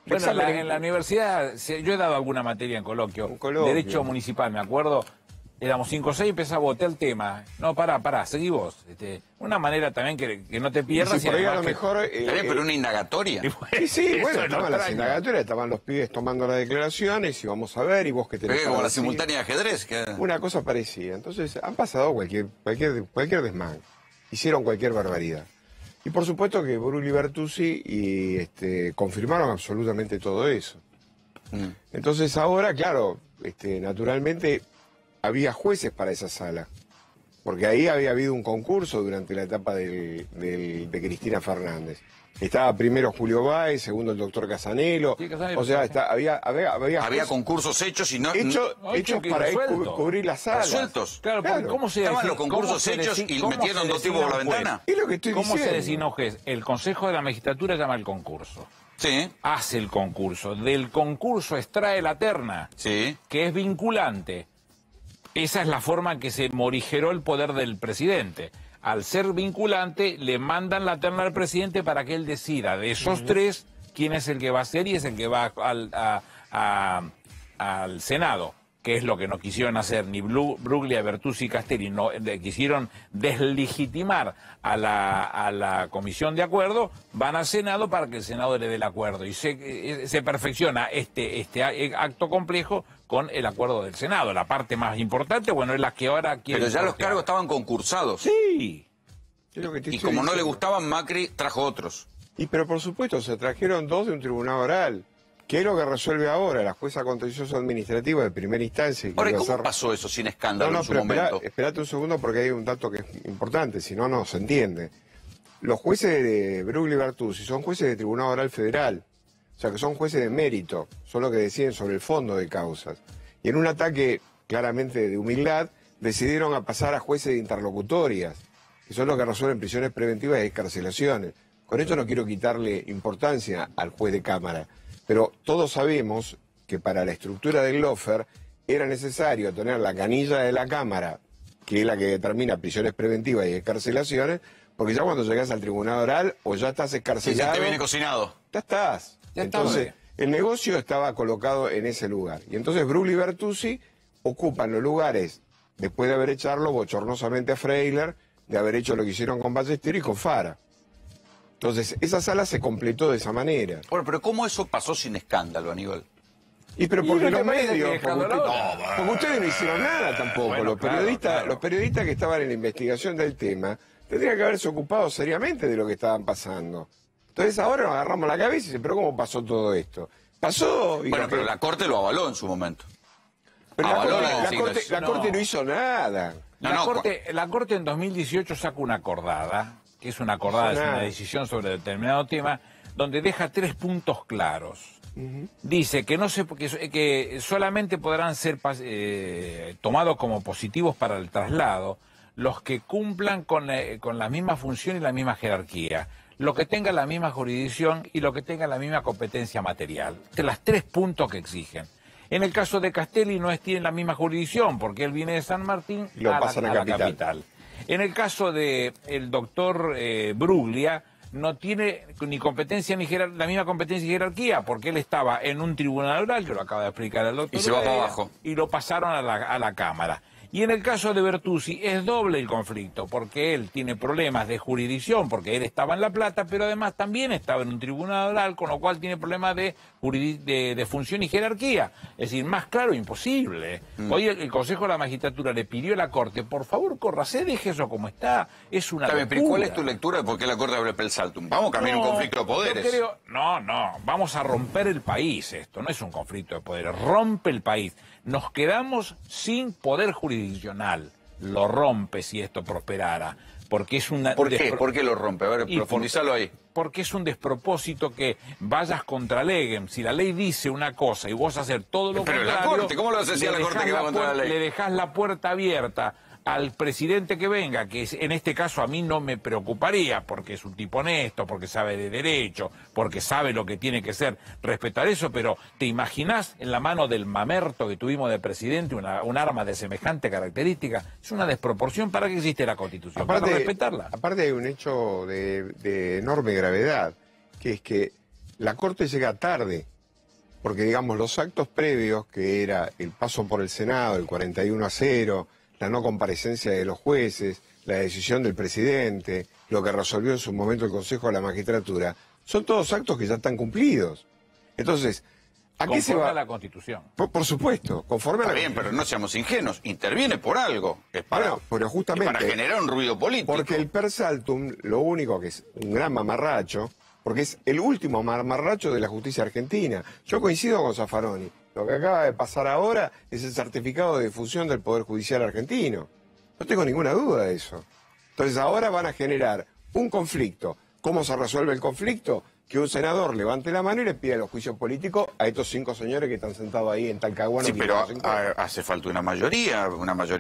Bueno, en la universidad, yo he dado alguna materia en coloquio. Derecho municipal, me acuerdo. Éramos 5 o 6 y empezaba a botar el tema. No, pará, seguí vos. Una manera también que no te pierdas. Sí, por ahí a lo mejor... pero una indagatoria. Sí, bueno, estaban las indagatorias, estaban los pibes tomando las declaraciones y vamos a ver, y vos que tenés... Como la simultánea de ajedrez. Una cosa parecida. Entonces, han pasado cualquier desmán. Hicieron cualquier barbaridad. Y por supuesto que Brugli y Bertuzzi confirmaron absolutamente todo eso. Entonces ahora, claro, naturalmente había jueces para esa sala, porque ahí había habido un concurso durante la etapa de Cristina Fernández. Estaba primero Julio Báez, segundo el doctor Casanelo. Sí, Casanelo, o sea, había concursos hechos y no... Hechos para cubrir las salas. Resueltos. Claro. ¿Cómo se estaban los concursos hechos y metieron 2 tipos por la ventana? Es lo que estoy ¿Cómo diciendo? se designó juez? El Consejo de la Magistratura llama el concurso. Sí. Hace el concurso. Del concurso extrae la terna. Sí. Que es vinculante. Esa es la forma en que se morigeró el poder del presidente. Al ser vinculante, le mandan la terna al presidente para que él decida de esos 3 quién es el que va a ser y es el que va al Senado, que es lo que no quisieron hacer ni Bruglia, Bertuzzi y Castelli. No, quisieron deslegitimar a la Comisión de Acuerdo, van al Senado para que el Senado le dé el acuerdo. Y se perfecciona este acto complejo con el acuerdo del Senado. La parte más importante, bueno, es la que ahora quiere... Pero ya los cargos estaban concursados. Sí. Y como no le gustaban, Macri trajo otros. Pero por supuesto, se trajeron 2 de un tribunal oral. ¿Qué es lo que resuelve ahora la jueza contencioso administrativa de primera instancia? Ahora, ¿cómo pasó eso sin escándalo en su momento? Esperate un segundo porque hay un dato que es importante, si no, no se entiende. Los jueces de Brugli y Bertuzzi son jueces de tribunal oral federal. O sea, que son jueces de mérito, son los que deciden sobre el fondo de causas. Y en un ataque claramente de humildad, decidieron a pasar a jueces de interlocutorias, que son los que resuelven prisiones preventivas y excarcelaciones. Con esto no quiero quitarle importancia al juez de Cámara, pero todos sabemos que para la estructura del Lofer era necesario tener la canilla de la Cámara, que es la que determina prisiones preventivas y excarcelaciones, porque ya cuando llegas al tribunal oral o ya estás excarcelado... Sí, te viene cocinado. Ya estás. Entonces, el negocio estaba colocado en ese lugar. Y entonces Brugli y Bertuzzi ocupan los lugares, después de haber echado bochornosamente a Freiler, de haber hecho lo que hicieron con Ballesteros y con Fara. Entonces, esa sala se completó de esa manera. Bueno, pero ¿cómo eso pasó sin escándalo, Aníbal? Pero porque los medios, porque ustedes no hicieron nada tampoco. Bueno, los periodistas que estaban en la investigación del tema tendrían que haberse ocupado seriamente de lo que estaban pasando. Entonces ahora nos agarramos la cabeza y dicen, ¿pero cómo pasó todo esto? Pasó... Bueno, pero la Corte lo avaló en su momento. Pero la Corte no hizo nada. La Corte en 2018 saca una acordada, que es una acordada, es una decisión sobre determinado tema, donde deja 3 puntos claros. Dice que que solamente podrán ser tomados como positivos para el traslado los que cumplan con la misma función y la misma jerarquía, lo que tenga la misma jurisdicción y lo que tenga la misma competencia material. Los 3 puntos que exigen. En el caso de Castelli no tiene la misma jurisdicción, porque él viene de San Martín a la capital. En el caso del doctor Bruglia, no tiene ni competencia ni la misma competencia y jerarquía, porque él estaba en un tribunal oral, que lo acaba de explicar el doctor, y se va para abajo. Y lo pasaron a la Cámara. Y en el caso de Bertuzzi es doble el conflicto, porque él tiene problemas de jurisdicción, porque él estaba en La Plata, pero además también estaba en un tribunal oral, con lo cual tiene problemas de función y jerarquía. Es decir, más claro, imposible. Hoy el Consejo de la Magistratura le pidió a la Corte, por favor, córrase, deje eso como está. Es una locura. Pero ¿cuál es tu lectura de por qué la Corte abre el saltum? Vamos a cambiar un conflicto de poderes. No, vamos a romper el país esto, no es un conflicto de poderes, rompe el país. Nos quedamos sin poder jurisdiccional. Lo rompe si esto prosperara. Porque es una... ¿Por qué? ¿Por qué lo rompe? A ver, profundízalo ahí. Porque es un despropósito que vayas contra legem. Si la ley dice una cosa y vos hacer todo lo contrario... Pero la Corte, ¿cómo lo hace decir a la Corte que va contra la ley? Le dejás la puerta abierta al presidente que venga, que en este caso a mí no me preocuparía, porque es un tipo honesto, porque sabe de derecho, porque sabe lo que tiene que ser, respetar eso, pero ¿te imaginás en la mano del mamerto que tuvimos de presidente un arma de semejante característica? Es una desproporción. ¿Para qué existe la Constitución? Para respetarla. Aparte hay un hecho de enorme gravedad, que es que la Corte llega tarde, porque digamos los actos previos, que era el paso por el Senado, el 41-0, la no comparecencia de los jueces, la decisión del presidente, lo que resolvió en su momento el Consejo de la Magistratura, son todos actos que ya están cumplidos. Entonces, ¿a qué se va? Conforme a la Constitución. Por supuesto, conforme a la Constitución. Pero no seamos ingenuos, interviene por algo. Es para, pero justamente, es para generar un ruido político. Porque el per saltum, lo único que es un gran mamarracho, porque es el último mamarracho de la justicia argentina. Yo coincido con Zaffaroni. Lo que acaba de pasar ahora es el certificado de difusión del Poder Judicial argentino. No tengo ninguna duda de eso. Entonces ahora van a generar un conflicto. ¿Cómo se resuelve el conflicto? Que un senador levante la mano y le pida los juicios políticos a estos 5 señores que están sentados ahí en Talcahuano. Sí, pero hace falta una mayoría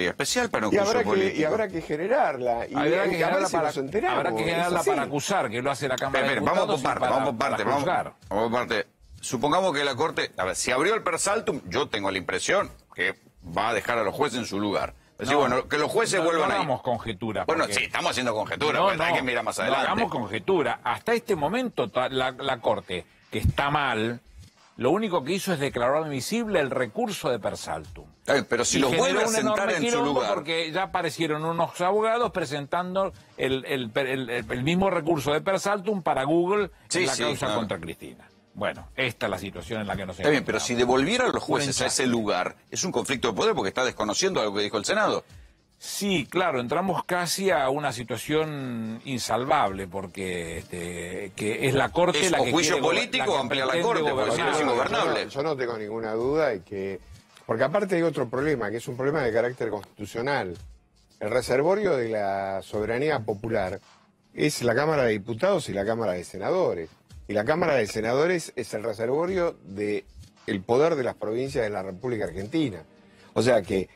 especial para un juicio político. Y habrá que generarla. Y habrá que generarla para acusar, que lo hace la Cámara de Diputados. Vamos por parte. Supongamos que la Corte, a ver, si abrió el per saltum, yo tengo la impresión que va a dejar a los jueces en su lugar. Así, bueno, que los jueces vuelvan ahí. No hagamos conjetura. Bueno, sí, estamos haciendo conjetura, hay que mirar más adelante. No hagamos conjetura. Hasta este momento la Corte, que está mal, lo único que hizo es declarar admisible el recurso de per saltum. Pero si los vuelve a sentar en su lugar. Porque ya aparecieron unos abogados presentando el mismo recurso de per saltum para Google en la causa contra Cristina. Bueno, esta es la situación en la que nos encontramos. Está bien, pero si devolvieran los jueces a ese lugar, es un conflicto de poder porque está desconociendo algo que dijo el Senado. Sí, claro, entramos casi a una situación insalvable porque que es la Corte la que juicio político o ampliar la Corte, porque si no es ingobernable. Yo no tengo ninguna duda porque aparte hay otro problema, que es un problema de carácter constitucional. El reservorio de la soberanía popular es la Cámara de Diputados y la Cámara de Senadores. Y la Cámara de Senadores es el reservorio del poder de las provincias de la República Argentina. O sea que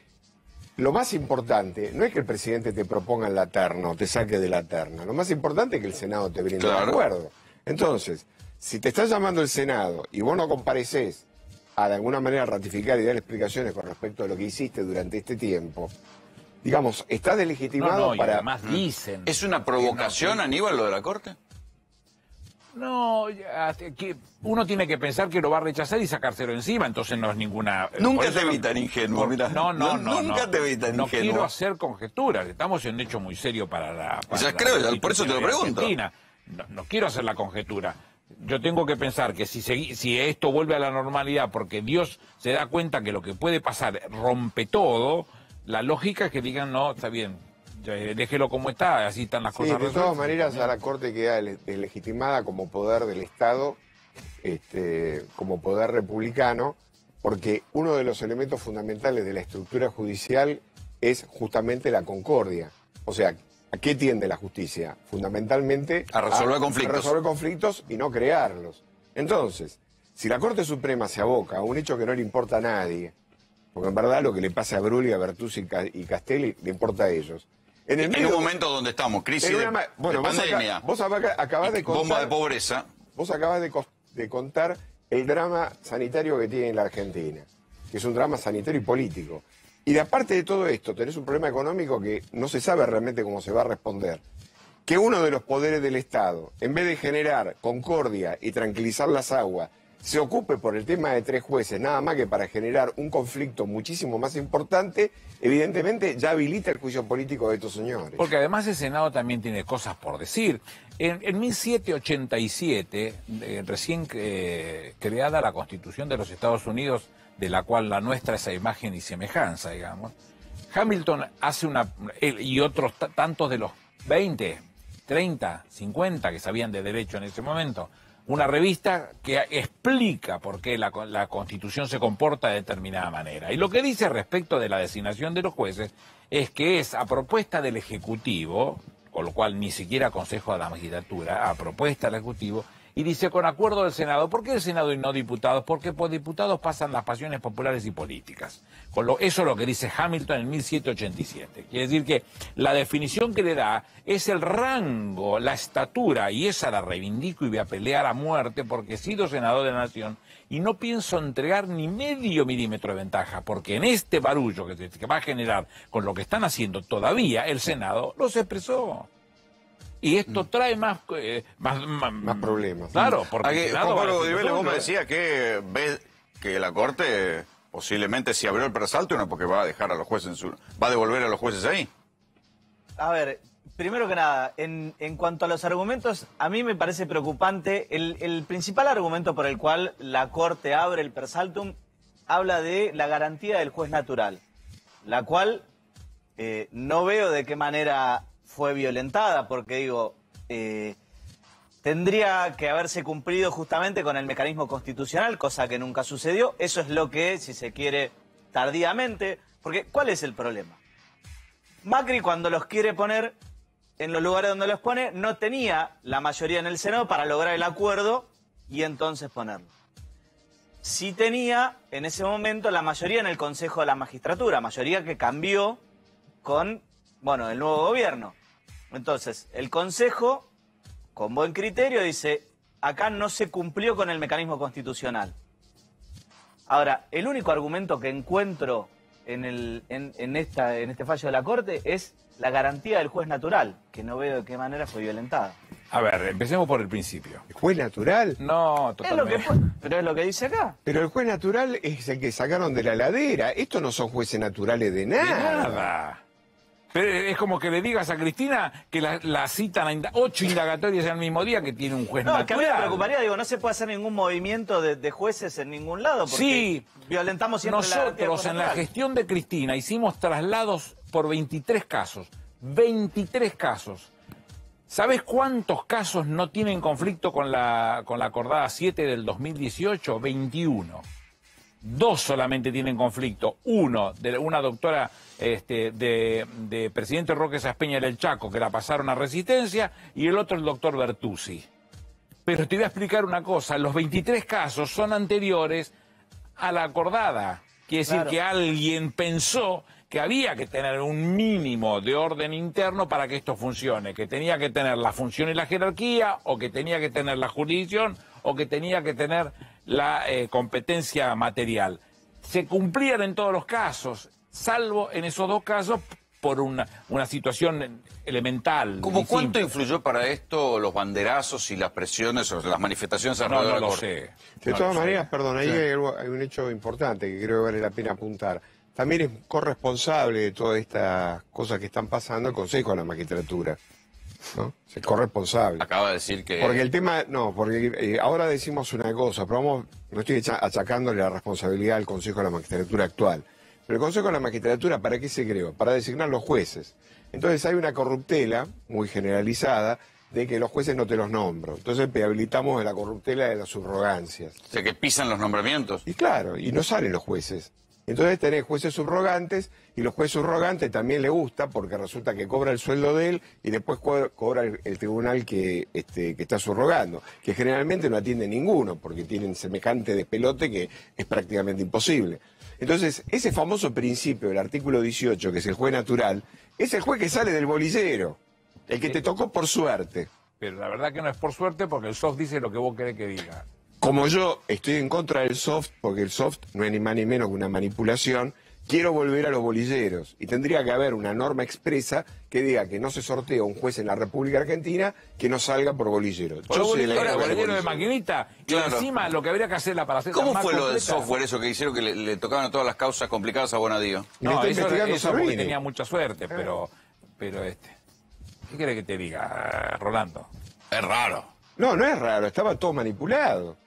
lo más importante no es que el presidente te proponga la terna o te saque de la terna. Lo más importante es que el Senado te brinde un acuerdo. Entonces, si te está llamando el Senado y vos no compareces a de alguna manera ratificar y dar explicaciones con respecto a lo que hiciste durante este tiempo, digamos, estás delegitimado para... además dicen... ¿Es una provocación, Aníbal, lo de la Corte? No, uno tiene que pensar que lo va a rechazar y sacárselo encima, entonces no es ninguna... Nunca te vi tan ingenuo, mirá. Nunca te vi tan ingenuo. No quiero hacer conjeturas, estamos en un hecho muy serio para la... por eso te lo pregunto. No quiero hacer la conjetura. Yo tengo que pensar que si esto vuelve a la normalidad porque Dios se da cuenta que lo que puede pasar rompe todo, la lógica es que digan, no, está bien, déjelo como está, así están las cosas. De todas maneras, a la Corte queda legitimada como poder del Estado, como poder republicano, porque uno de los elementos fundamentales de la estructura judicial es justamente la concordia. O sea, ¿a qué tiende la justicia? Fundamentalmente a resolver conflictos. A resolver conflictos y no crearlos. Entonces, si la Corte Suprema se aboca a un hecho que no le importa a nadie, porque en verdad lo que le pasa a Brulli, a Bertuzzi y Castelli le importa a ellos. En un momento donde estamos, crisis de pandemia, vos acabás de contar, bomba de pobreza. Vos acabás de contar el drama sanitario que tiene la Argentina, que es un drama sanitario y político. Y de aparte de todo esto, tenés un problema económico que no se sabe realmente cómo se va a responder. Que uno de los poderes del Estado, en vez de generar concordia y tranquilizar las aguas, se ocupe por el tema de 3 jueces, nada más que para generar un conflicto muchísimo más importante, evidentemente ya habilita el juicio político de estos señores. Porque además el Senado también tiene cosas por decir. En 1787, recién creada la Constitución de los Estados Unidos, de la cual la nuestra es a imagen y semejanza, digamos, Hamilton hace y otros tantos de los 20, 30, 50 que sabían de derecho en ese momento, una revista que explica por qué la Constitución se comporta de determinada manera. Y lo que dice respecto de la designación de los jueces es que es a propuesta del Ejecutivo, con lo cual ni siquiera Consejo de la Magistratura, a propuesta del Ejecutivo, y dice con acuerdo del Senado. ¿Por qué el Senado y no diputados? Porque por diputados pasan las pasiones populares y políticas. Eso es lo que dice Hamilton en 1787. Quiere decir que la definición que le da es el rango, la estatura, y esa la reivindico y voy a pelear a muerte porque he sido senador de la Nación y no pienso entregar ni medio milímetro de ventaja, porque en este barullo que va a generar con lo que están haciendo todavía el Senado, los expresó. Y esto trae más problemas. Claro, porque... Juan Pablo Odiveles, vos me decías que ves que la Corte posiblemente si abrió el persalto, no porque va a dejar a los jueces va a devolver a los jueces ahí. A ver, primero que nada, en cuanto a los argumentos, a mí me parece preocupante. El principal argumento por el cual la Corte abre el persaltum habla de la garantía del juez natural, la cual no veo de qué manera fue violentada, porque digo, tendría que haberse cumplido justamente con el mecanismo constitucional, cosa que nunca sucedió. Eso es lo que, si se quiere, tardíamente, porque ¿cuál es el problema? Macri, cuando los quiere poner en los lugares donde los pone, no tenía la mayoría en el Senado para lograr el acuerdo y entonces ponerlo. Sí tenía en ese momento la mayoría en el Consejo de la Magistratura, mayoría que cambió con, bueno, el nuevo gobierno. Entonces, el Consejo, con buen criterio, dice, acá no se cumplió con el mecanismo constitucional. Ahora, el único argumento que encuentro en este fallo de la Corte es la garantía del juez natural, que no veo de qué manera fue violentada. A ver, empecemos por el principio. ¿El juez natural? No, totalmente. Pero es lo que dice acá. Pero el juez natural es el que sacaron de la ladera. Estos no son jueces naturales de nada. De nada. Pero es como que le digas a Cristina que la citan a 8 indagatorias al mismo día que tiene un juez natural. No, que a mí me preocuparía, digo, no se puede hacer ningún movimiento de jueces en ningún lado, porque sí, violentamos siempre nosotros en la gestión de Cristina hicimos traslados por 23 casos. 23 casos. ¿Sabes cuántos casos no tienen conflicto con la acordada 7 del 2018? 21. 2 solamente tienen conflicto. Uno, de una doctora de Presidente Roque Saspeña del Chaco, que la pasaron a Resistencia, y el otro el doctor Bertuzzi. Pero te voy a explicar una cosa, los 23 casos son anteriores a la acordada. Quiere decir que alguien pensó que había que tener un mínimo de orden interno para que esto funcione, que tenía que tener la función y la jerarquía, o que tenía que tener la jurisdicción, o que tenía que tener la competencia material. Se cumplían en todos los casos, salvo en esos 2 casos por una situación elemental. ¿Cómo cuánto influyó para esto los banderazos y las presiones o las manifestaciones alrededor de la Corte? De todas maneras, perdón, ahí hay un hecho importante que creo que vale la pena apuntar. También es corresponsable de todas estas cosas que están pasando el Consejo de la Magistratura, ¿no? Es el corresponsable. Acaba de decir que... Porque el tema, no, porque ahora decimos una cosa, pero no estoy achacándole la responsabilidad al Consejo de la Magistratura actual. Pero el Consejo de la Magistratura, ¿para qué se creó? Para designar los jueces. Entonces hay una corruptela muy generalizada de que los jueces no te los nombro. Entonces habilitamos la corruptela de las subrogancias. O sea, que pisan los nombramientos. Y claro, y no salen los jueces. Entonces tenés jueces subrogantes, y los jueces subrogantes también le gusta porque resulta que cobra el sueldo de él y después cobra el tribunal que está subrogando, que generalmente no atiende ninguno porque tienen semejante despelote que es prácticamente imposible. Entonces, ese famoso principio del artículo 18, que es el juez natural, es el juez que sale del bolillero, el que te tocó por suerte. Pero la verdad que no es por suerte porque el soft dice lo que vos querés que diga. Como yo estoy en contra del soft, porque el soft no es ni más ni menos que una manipulación, quiero volver a los bolilleros. Y tendría que haber una norma expresa que diga que no se sortea un juez en la República Argentina que no salga por bolillero. Yo soy bolillero de maquinita. Claro. Y encima lo que habría que hacerla para hacer... ¿Cómo fue lo del software eso que hicieron que le tocaban a todas las causas complicadas a Bonadío? No, eso porque tenía mucha suerte, pero ¿qué querés que te diga, Rolando? Es raro. No, no es raro, estaba todo manipulado.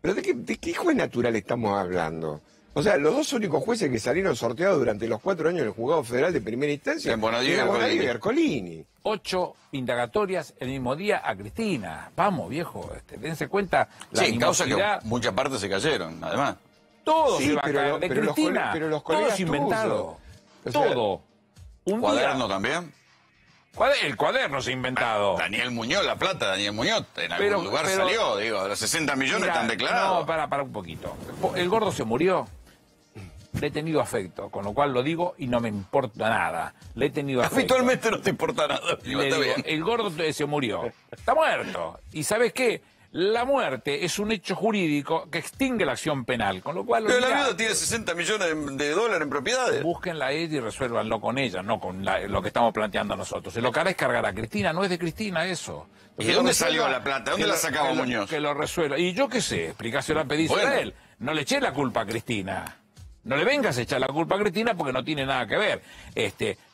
¿Pero de qué juez natural estamos hablando? O sea, los 2 únicos jueces que salieron sorteados durante los 4 años en el Juzgado Federal de Primera Instancia... En Bonadío y Ercolini. 8 indagatorias el mismo día a Cristina. Vamos, viejo, dense cuenta la causa que muchas partes se cayeron, además. Todo se va a caer de Cristina. Pero los todo es inventado. O sea, todo. ¿Un cuaderno también? El cuaderno se ha inventado. Daniel Muñoz, la plata de Daniel Muñoz, en algún lugar salió, digo, los 60 millones están declarados. No, para un poquito. El gordo se murió. Le he tenido afecto, con lo cual lo digo y no me importa nada. Le he tenido afecto. Habitualmente no te importa nada. Le digo, el gordo se murió. Está muerto. ¿Y sabes qué? La muerte es un hecho jurídico que extingue la acción penal, con lo cual... Pero la viuda tiene 60 millones de dólares en propiedades. Busquen a ella y resuélvanlo con ella, no con lo que estamos planteando nosotros. Se lo que hará es cargar a Cristina, no es de Cristina eso. ¿Y de dónde salió la plata? ¿Dónde la sacaba Muñoz? Que lo resuelva. Y yo qué sé, explícaselo a pedírselo a él. No le eché la culpa a Cristina. No le vengas a echar la culpa a Cristina porque no tiene nada que ver.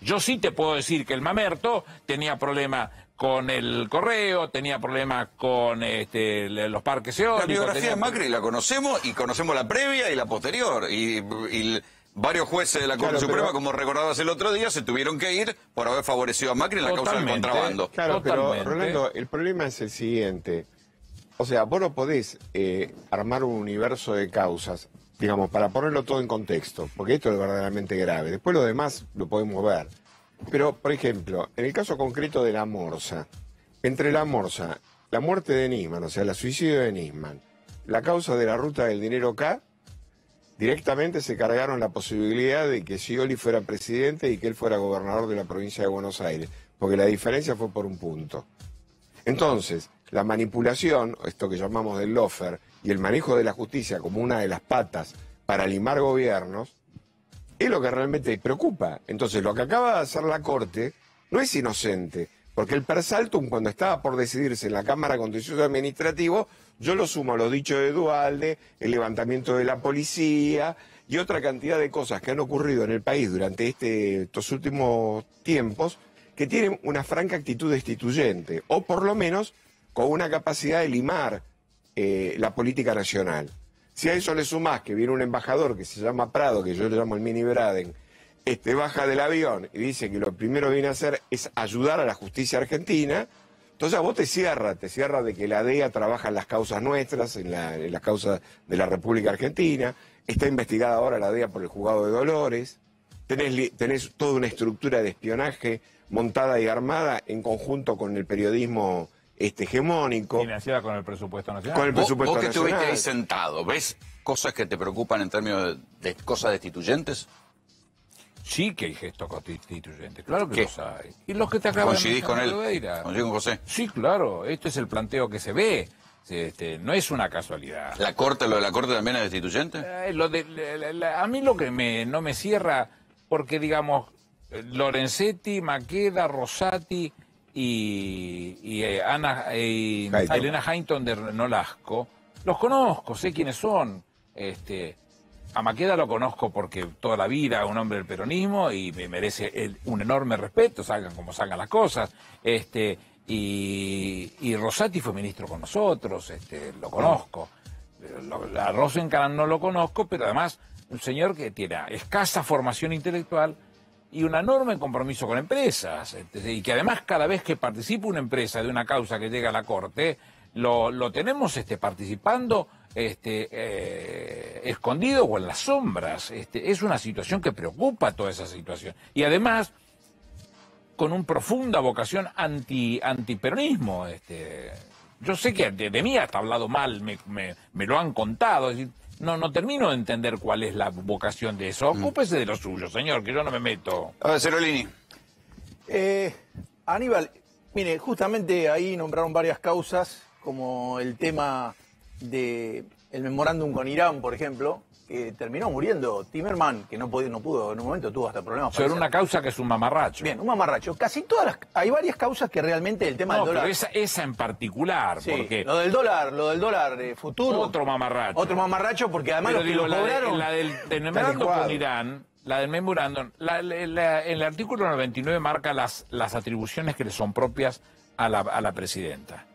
Yo sí te puedo decir que el mamerto tenía problemas con el correo, tenía problemas con los parques eólicos. La biografía de Macri la conocemos y conocemos la previa y la posterior. Y varios jueces de la Corte Suprema, como recordabas el otro día, se tuvieron que ir por haber favorecido a Macri en la causa del contrabando. Claro, pero Rolando, el problema es el siguiente. O sea, vos no podés armar un universo de causas, digamos, para ponerlo todo en contexto, porque esto es verdaderamente grave. Después lo demás lo podemos ver. Pero, por ejemplo, en el caso concreto de la Morsa, entre la Morsa, la muerte de Nisman, o sea, el suicidio de Nisman, la causa de la ruta del dinero K, directamente se cargaron la posibilidad de que Scioli fuera presidente y que él fuera gobernador de la provincia de Buenos Aires, porque la diferencia fue por un punto. Entonces, la manipulación, esto que llamamos del lofer, y el manejo de la justicia como una de las patas para limar gobiernos, es lo que realmente preocupa. Entonces, lo que acaba de hacer la Corte no es inocente, porque el per saltum, cuando estaba por decidirse en la Cámara Contencioso Administrativo, yo lo sumo a los dichos de Duhalde, el levantamiento de la policía y otra cantidad de cosas que han ocurrido en el país durante estos últimos tiempos, que tienen una franca actitud destituyente, o por lo menos con una capacidad de limar la política nacional. Si a eso le sumás que viene un embajador que se llama Prado, que yo le llamo el mini Braden, baja del avión y dice que lo primero que viene a hacer es ayudar a la justicia argentina, entonces a vos te cierra de que la DEA trabaja en las causas nuestras, en las causas de la República Argentina, está investigada ahora la DEA por el juzgado de Dolores, tenés toda una estructura de espionaje montada y armada en conjunto con el periodismo hegemónico. Financiada con el presupuesto nacional. Con el presupuesto nacional. Vos que estuviste ahí sentado, ¿ves cosas que te preocupan en términos de cosas destituyentes? Sí que hay gestos constituyentes, claro que los hay. Y los que te acaban de ¿Coincidís con él? ¿Coincidís con José? Sí, claro, este es el planteo que se ve. No es una casualidad. ¿Lo de la Corte también es destituyente? A mí lo que no me cierra, porque digamos, Lorenzetti, Maqueda, Rosati y Elena Hainton de Nolasco, los conozco, sé quiénes son. A Maqueda lo conozco porque toda la vida es un hombre del peronismo y me merece un enorme respeto, salgan como salgan las cosas. Y Rosati fue ministro con nosotros, lo conozco. A Rosenkrantz no lo conozco, pero además un señor que tiene escasa formación intelectual y un enorme compromiso con empresas, y que además cada vez que participa una empresa de una causa que llega a la Corte, lo tenemos participando escondido o en las sombras. Es una situación que preocupa toda esa situación. Y además, con una profunda vocación antiperonismo. Yo sé que de mí hasta hablado mal, me lo han contado. Es decir, no termino de entender cuál es la vocación de eso. Ocúpese de lo suyo, señor, que yo no me meto. A ver, Cerolini. Aníbal, mire, justamente ahí nombraron varias causas, como el tema del memorándum con Irán, por ejemplo, que terminó muriendo Timerman, que no pudo, en un momento tuvo hasta problemas. Sobre una causa que es un mamarracho. Bien, un mamarracho. Casi todas hay varias causas que realmente el tema del dólar... pero esa en particular, sí, porque... Lo del dólar futuro... Otro mamarracho. Otro mamarracho, porque además pero lo cobraron... La del memorándum con Irán, la del memorándum, el artículo 99 marca las atribuciones que le son propias a la presidenta.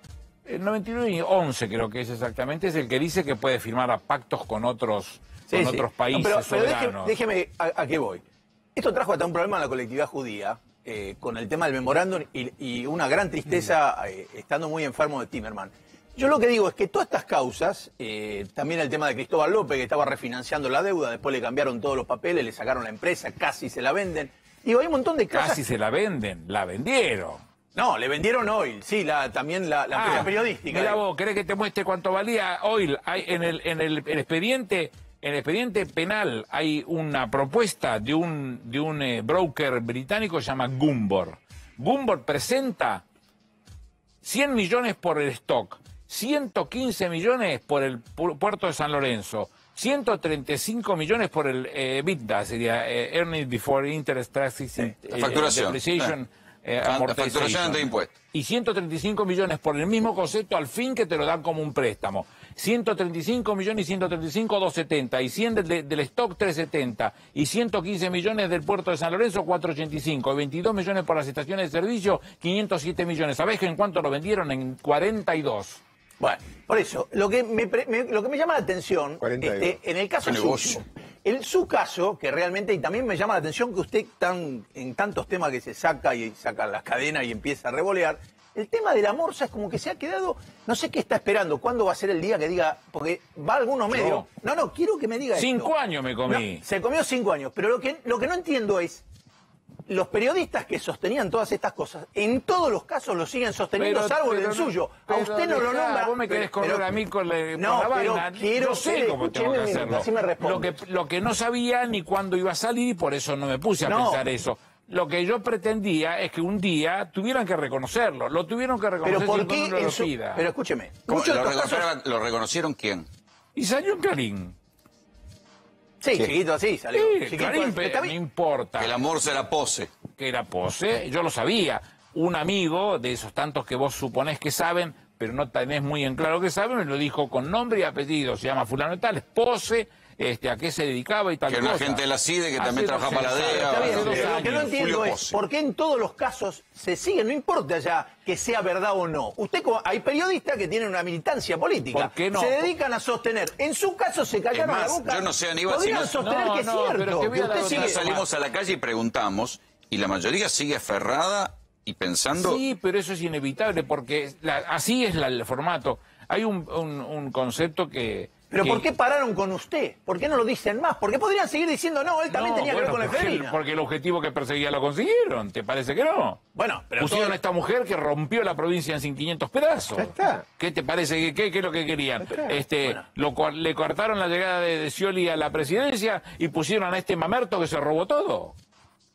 El 99-11 creo que es exactamente, es el que dice que puede firmar pactos con otros países soberanos. Déjeme a qué voy. Esto trajo hasta un problema en la colectividad judía, con el tema del memorándum y una gran tristeza estando muy enfermo de Timerman. Yo lo que digo es que todas estas causas, también el tema de Cristóbal López, que estaba refinanciando la deuda, después le cambiaron todos los papeles, le sacaron la empresa, casi se la venden. Digo, hay un montón de cosas... Casi se la venden, la vendieron. No, le vendieron Oil, sí, también la empresa periodística. Mira vos, ¿querés que te muestre cuánto valía Oil? Hay en el expediente penal hay una propuesta de un broker británico que se llama Gumbor. Gumbor presenta 100 millones por el stock, 115 millones por el puerto de San Lorenzo, 135 millones por el EBITDA, sería Earnings Before Interest, Taxes, facturación. Depreciation, Facturación de impuestos. Y 135 millones por el mismo concepto al fin que te lo dan como un préstamo. 135 millones y 135, 270. Y 100 del stock, 370. Y 115 millones del puerto de San Lorenzo, 485. Y 22 millones por las estaciones de servicio, 507 millones. ¿Sabés en cuánto lo vendieron? En 42. Bueno, por eso, lo que me llama la atención, en el caso suyo, en su caso, que realmente, y también me llama la atención que usted en tantos temas que se saca las cadenas y empieza a revolear, el tema de la morsa es como que se ha quedado, no sé qué está esperando, cuándo va a ser el día que diga, porque va a algunos medios. No, quiero que me diga 5 años me comí. No, se comió 5 años, pero lo que no entiendo es, los periodistas que sostenían todas estas cosas, en todos los casos lo siguen sosteniendo, salvo el suyo. A usted no lo nombra. Vos me querés correr a mí con la vaina. Yo sé cómo tengo que hacerlo. Así me responde. Lo que no sabía ni cuándo iba a salir, y por eso no me puse a pensar eso. Lo que yo pretendía es que un día tuvieran que reconocerlo. Lo tuvieron que reconocer. ¿Pero por qué uno lo pida. Pero escúcheme. ¿Lo reconocieron quién? Y salió en Clarín. Sí, chiquito así salió. Sí, Clarín, no importa. Que la morsa era pose. Que era pose, yo lo sabía. Un amigo de esos tantos que vos suponés que saben, pero no tenés muy en claro que saben, me lo dijo con nombre y apellido. Se llama fulano y tal, es pose, a qué se dedicaba y tal cosa. Que era una gente de la CIDE que también trabajaba para la DEA. Está bien, lo que no entiendo es por qué en todos los casos se sigue, no importa ya que sea verdad o no. Hay periodistas que tienen una militancia política. ¿Por qué no? Se dedican a sostener. En su caso se callaron la boca. Yo no sé, Aníbal, podrían sostener que es cierto. Pero usted salimos a la calle y preguntamos, y la mayoría sigue aferrada y pensando... Sí, pero eso es inevitable, porque así es el formato. Hay un concepto que... ¿Pero por qué pararon con usted? ¿Por qué no lo dicen más? ¿Por qué podrían seguir diciendo, no, él también tenía que ver con la efedrina? Porque el objetivo que perseguía lo consiguieron. ¿Te parece que no? Bueno, pero pusieron a esta mujer que rompió la provincia en 500 pedazos. Ya está. ¿Qué te parece? ¿Qué es lo que querían? Le cortaron la llegada de Scioli a la presidencia y pusieron a este mamerto que se robó todo.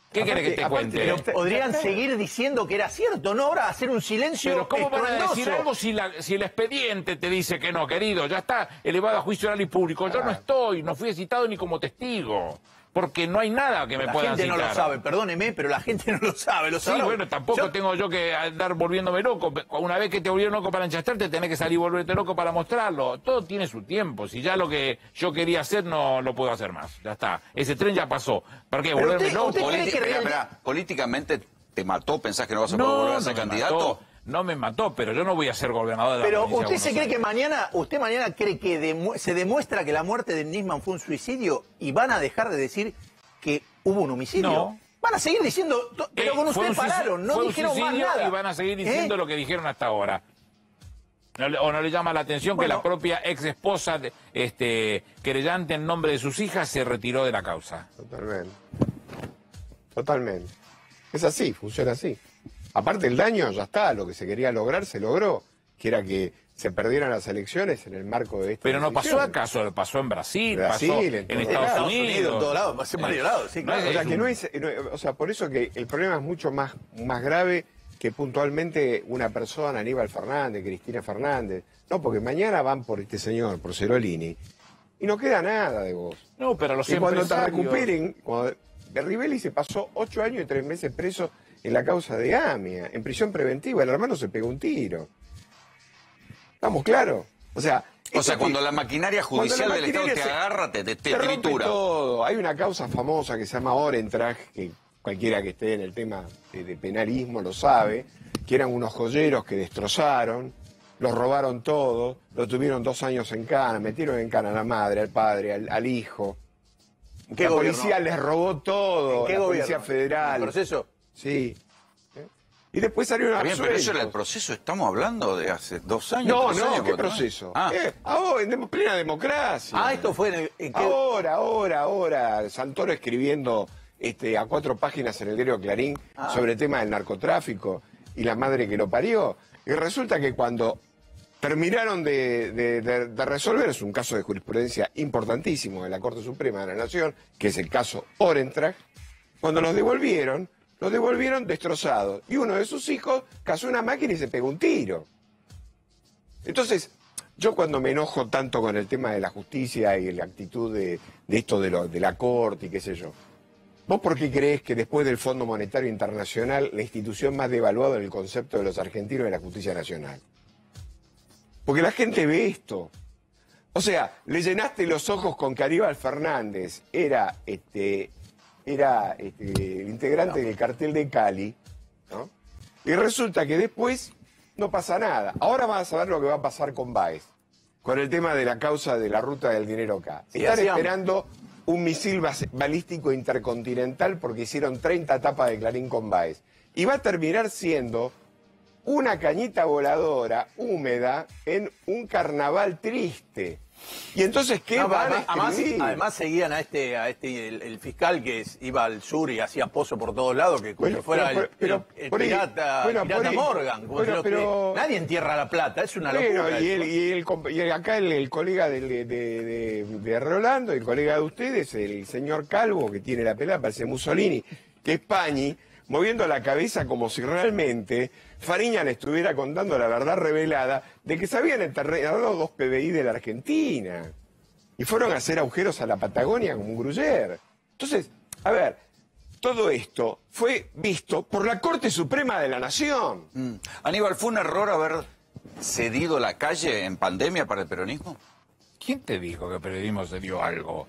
¿Qué querés que te cuente? Pero podrían seguir diciendo que era cierto, no ahora hacer un silencio. Pero ¿cómo van a decir estruendoso? algo si el expediente te dice que no, querido? Ya está elevado a juicio oral y público. Yo no fui citado ni como testigo. Porque no hay nada que me puedan citar. La gente no lo sabe, perdóneme, pero la gente no lo sabe. Lo sabe. Sí, bueno, tampoco tengo yo que andar volviéndome loco. Una vez que te volvieron loco para enchastarte, tenés que salir y volverte loco para mostrarlo. Todo tiene su tiempo. Si ya lo que yo quería hacer no lo puedo hacer más. Ya está. Ese tren ya pasó. ¿Para qué? ¿Volverme loco? ¿Políticamente te mató? ¿Pensás que no vas a poder volver a ser candidato? No me mató, pero yo no voy a ser gobernador de la provincia. Pero usted se cree que mañana cree que se demuestra que la muerte de Nisman fue un suicidio y van a dejar de decir que hubo un homicidio. No. Van a seguir diciendo, pero con usted pararon, no dijeron más nada. Y van a seguir diciendo lo que dijeron hasta ahora. ¿O no le llama la atención que la propia ex esposa querellante en nombre de sus hijas se retiró de la causa? Totalmente. Es así, funciona así. Aparte el daño ya está, lo que se quería lograr se logró, que era que se perdieran las elecciones en el marco de esta Pero no pasó acaso, pasó en Brasil, pasó en Estados Unidos. En todos lados, pasó en varios lados, sí, claro. O sea, por eso que el problema es mucho más grave que puntualmente una persona, Aníbal Fernández, Cristina Fernández. No, porque mañana van por este señor, por Cerolini, y no queda nada de vos. No, pero los y cuando te recuperen, de Rivelli se pasó 8 años y 3 meses preso en la causa de AMIA, en prisión preventiva, el hermano se pegó un tiro. ¿Estamos claros? O sea, cuando la maquinaria judicial del Estado te agarra, te tritura. Todo. Hay una causa famosa que se llama Orentrag, que cualquiera que esté en el tema de penalismo lo sabe, que eran unos joyeros que destrozaron, los robaron todo, lo tuvieron 2 años en cana, metieron en cana a la madre, al padre, al hijo. La policía les robó todo, la policía federal. ¿El proceso? Sí. Y después salió una... Pero eso era el proceso, estamos hablando de hace 2 años. No, ¿qué proceso? Ahora, en plena democracia. Esto fue... Ahora, Santoro escribiendo a 4 páginas en el diario Clarín sobre el tema del narcotráfico y la madre que lo parió. Y resulta que cuando terminaron de resolver, es un caso de jurisprudencia importantísimo de la Corte Suprema de la Nación, que es el caso Orentracht, cuando los devolvieron destrozados. Y uno de sus hijos cazó una máquina y se pegó un tiro. Entonces, yo cuando me enojo tanto con el tema de la justicia y la actitud de esto de la Corte y qué sé yo, ¿vos por qué creés que después del Fondo Monetario Internacional la institución más devaluada en el concepto de los argentinos es la justicia nacional? Porque la gente ve esto. O sea, le llenaste los ojos con que Aníbal Fernández era el integrante del cartel de Cali, ¿no? Y resulta que después no pasa nada. Ahora vas a ver lo que va a pasar con Báez, con el tema de la causa de la ruta del dinero acá. Están esperando un misil balístico intercontinental porque hicieron 30 tapas de Clarín con Báez. Y va a terminar siendo una cañita voladora húmeda en un carnaval triste. Y entonces, ¿qué van a escribir? Además seguían el fiscal que iba al sur y hacía pozo por todos lados, que como fuera el pirata Morgan. Nadie entierra la plata, es una locura. Y acá el colega de Rolando, el colega de ustedes, el señor Calvo, que tiene la pelada, parece Mussolini, que es Pañi, moviendo la cabeza como si realmente Fariña le estuviera contando la verdad revelada de que se habían enterrado 2 PBI de la Argentina y fueron a hacer agujeros a la Patagonia como un gruyer. Entonces, a ver, todo esto fue visto por la Corte Suprema de la Nación. Aníbal, ¿fue un error haber cedido la calle en pandemia para el peronismo? ¿Quién te dijo que el periodismo se dio algo?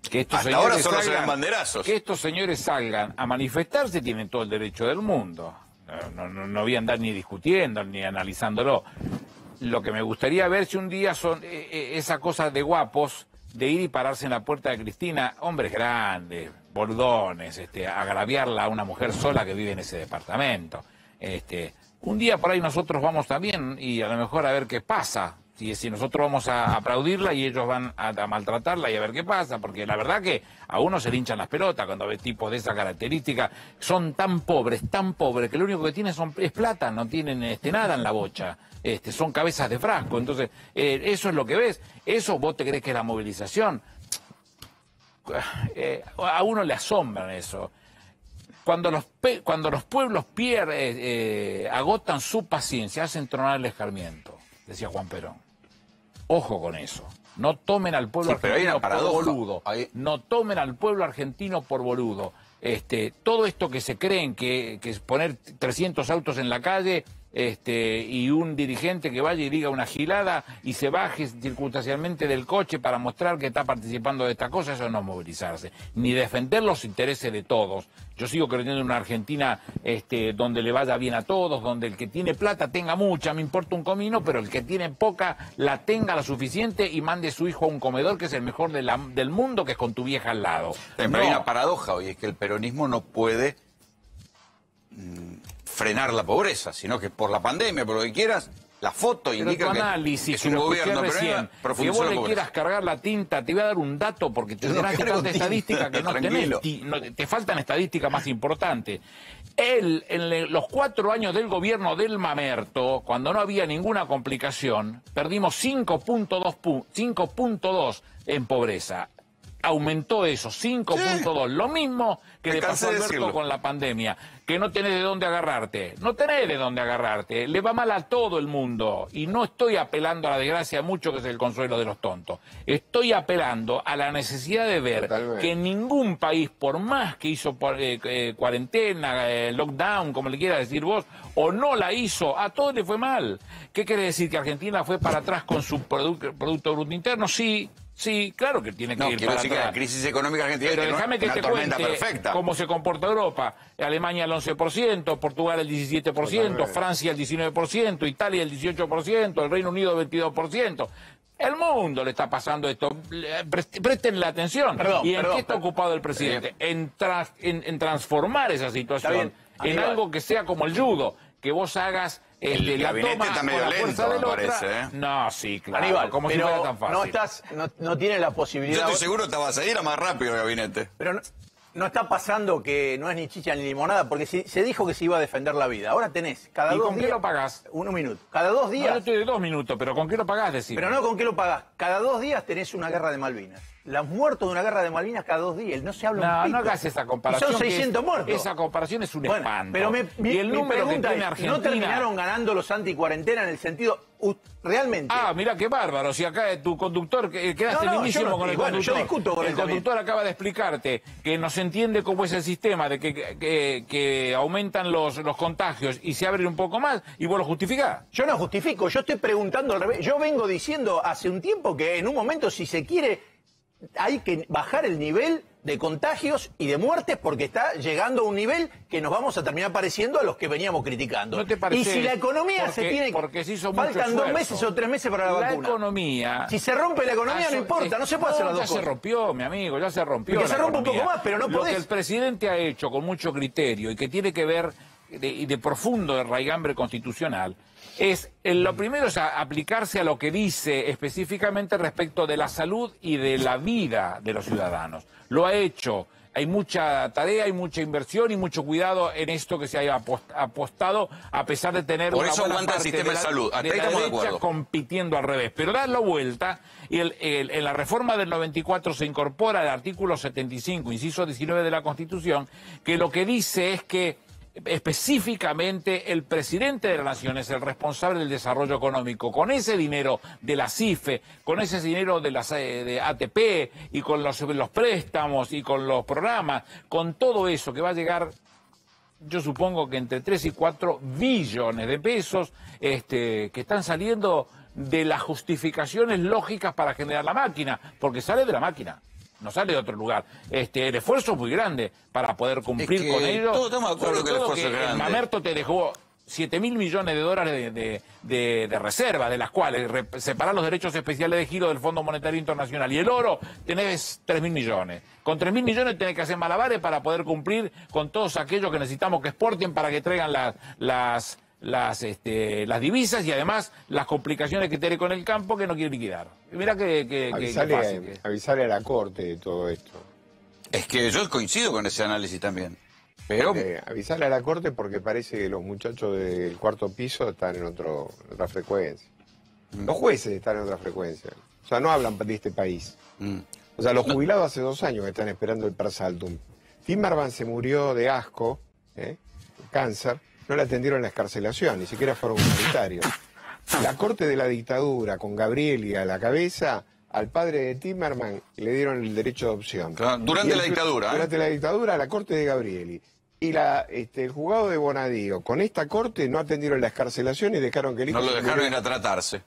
Que estos Hasta ahora solo se dan banderazos. Que estos señores salgan a manifestarse tienen todo el derecho del mundo. No voy a andar ni discutiendo ni analizándolo. Lo que me gustaría ver si un día son esa cosa de guapos de ir y pararse en la puerta de Cristina, hombres grandes, boludones, agraviarla a una mujer sola que vive en ese departamento. Un día por ahí nosotros vamos también y a lo mejor a ver qué pasa. Si nosotros vamos a aplaudirla y ellos van a maltratarla y a ver qué pasa, porque la verdad que a uno se le hinchan las pelotas cuando ve tipos de esa característica. Son tan pobres, que lo único que tienen es plata, no tienen nada en la bocha. Son cabezas de frasco. Entonces, eso es lo que ves. ¿Eso vos te crees que es la movilización? A uno le asombran eso. Cuando los pueblos agotan su paciencia, hacen tronar el escarmiento, decía Juan Perón. Ojo con eso. No tomen al pueblo argentino por boludo. No tomen al pueblo argentino por boludo. Todo esto que se creen que es poner 300 autos en la calle y un dirigente que vaya y diga una gilada y se baje circunstancialmente del coche para mostrar que está participando de esta cosa, eso no es movilizarse, ni defender los intereses de todos. Yo sigo creyendo en una Argentina donde le vaya bien a todos, donde el que tiene plata tenga mucha, me importa un comino, pero el que tiene poca la tenga la suficiente y mande a su hijo a un comedor que es el mejor del mundo, que es con tu vieja al lado. Pero hay una paradoja hoy, es que el peronismo no puede frenar la pobreza, sino que por la pandemia, por lo que quieras, la foto indica que es un gobierno recién, que vos le quieras cargar la tinta. Te voy a dar un dato porque te tendrás tanta estadística que no tenés, te faltan estadísticas más importantes. En los 4 años del gobierno del Mamerto, cuando no había ninguna complicación, perdimos 5.2 en pobreza. Aumentó eso, 5.2, lo mismo que le pasó a Alberto con la pandemia, que no tenés de dónde agarrarte, le va mal a todo el mundo, y no estoy apelando a la desgracia mucho, que es el consuelo de los tontos, estoy apelando a la necesidad de ver que ningún país, por más que hizo cuarentena, lockdown, como le quieras decir vos, o no la hizo, a todos le fue mal. ¿Qué quiere decir? ¿Que Argentina fue para atrás con su Producto Bruto Interno? Sí, claro que tiene que ir para atrás. Que la crisis económica argentina pero déjame que te cuente cómo se comporta Europa. Alemania el 11%, Portugal el 17%, Francia el 19%, Italia el 18%, el Reino Unido el 22%. El mundo le está pasando esto. Presten la atención. ¿Y en qué está ocupado el presidente? En transformar esa situación en algo que sea como el judo, que vos hagas el gabinete está medio lento, me parece, No, sí, claro. Aníbal, como pero si fuera tan fácil. No tienes la posibilidad. Yo estoy seguro que te vas a ir a más rápido el gabinete. Pero no está pasando que no es ni chicha ni limonada, porque se dijo que se iba a defender la vida. Ahora tenés cada 2 días... ¿Y con qué lo pagás? 1 minuto. Cada 2 días... No, yo estoy de 2 minutos, pero ¿con qué lo pagás, decime? Pero no con qué lo pagás. Cada 2 días tenés una guerra de Malvinas. Los muertos de una guerra de Malvinas cada 2 días. No se habla un pito. No hagas esa comparación. Y son 600 muertos. Esa comparación es un espanto. Pero y el número que tiene es, Argentina... ¿no terminaron ganando los anti-cuarentena en el sentido... realmente? Ah, mira qué bárbaro. Si acá tu conductor, quedaste lindísimo con el conductor. Yo discuto con el conductor acaba de explicarte que no se entiende cómo es el sistema, de que aumentan los contagios y se abren un poco más, y vos lo justificás. Yo no justifico, yo estoy preguntando al revés. Yo vengo diciendo hace un tiempo que en un momento, si se quiere, hay que bajar el nivel de contagios y de muertes porque está llegando a un nivel que nos vamos a terminar pareciendo a los que veníamos criticando. ¿No te parece? Y si la economía se tiene... Porque se hizo mucho faltan esfuerzo. 2 meses o 3 meses para la vacuna. La economía... Si se rompe la economía no importa, no se puede hacer las dos cosas. Ya se rompió, mi amigo, ya se rompió. Que se rompa un poco más, pero no podés... Lo que el presidente ha hecho con mucho criterio y que tiene que ver de profundo raigambre constitucional es, lo primero es aplicarse a lo que dice específicamente respecto de la salud y de la vida de los ciudadanos. Lo ha hecho. Hay mucha tarea, hay mucha inversión y mucho cuidado en esto que se haya apostado, a pesar de tener por una eso buena aguanta parte el sistema de salud. Hasta de ahí la estamos de derecha acuerdo. compitiendo al revés. Pero dar la vuelta, y en la reforma del 94 se incorpora el artículo 75, inciso 19 de la Constitución, que lo que dice es que específicamente el presidente de la Nación es el responsable del desarrollo económico. Con ese dinero de la CIFE, con ese dinero de las de ATP y con los préstamos y con los programas, con todo eso que va a llegar, yo supongo que entre 3 y 4 billones de pesos que están saliendo de las justificaciones lógicas para generar la máquina, porque sale de la máquina. No sale de otro lugar. El esfuerzo es muy grande para poder cumplir con ello. Todos estamos de acuerdo que el esfuerzo es grande. El Mamerto te dejó 7.000 millones de dólares de reserva, de las cuales separar los derechos especiales de giro del Fondo Monetario Internacional. Y el oro tenés 3.000 millones. Con 3.000 millones tenés que hacer malabares para poder cumplir con todos aquellos que necesitamos que exporten para que traigan las divisas y además las complicaciones que tiene con el campo que no quiere liquidar. Mirá que avisarle a la Corte de todo esto. Es que yo coincido con ese análisis también. Pero avisarle a la Corte porque parece que los muchachos del 4º piso están en otra frecuencia. Los jueces están en otra frecuencia. O sea, no hablan de este país. O sea, los jubilados hace 2 años que están esperando el per saltum. Timmermans se murió de asco, cáncer. No le atendieron la excarcelación, ni siquiera fueron humanitarios. La corte de la dictadura, con Gabrieli a la cabeza, al padre de Timmermans le dieron el derecho de adopción. Durante la dictadura. Durante la dictadura, la corte de Gabrieli. Y el juzgado de Bonadío, con esta corte no atendieron la excarcelación y dejaron que el hijo... No lo dejaron ir a tratarse.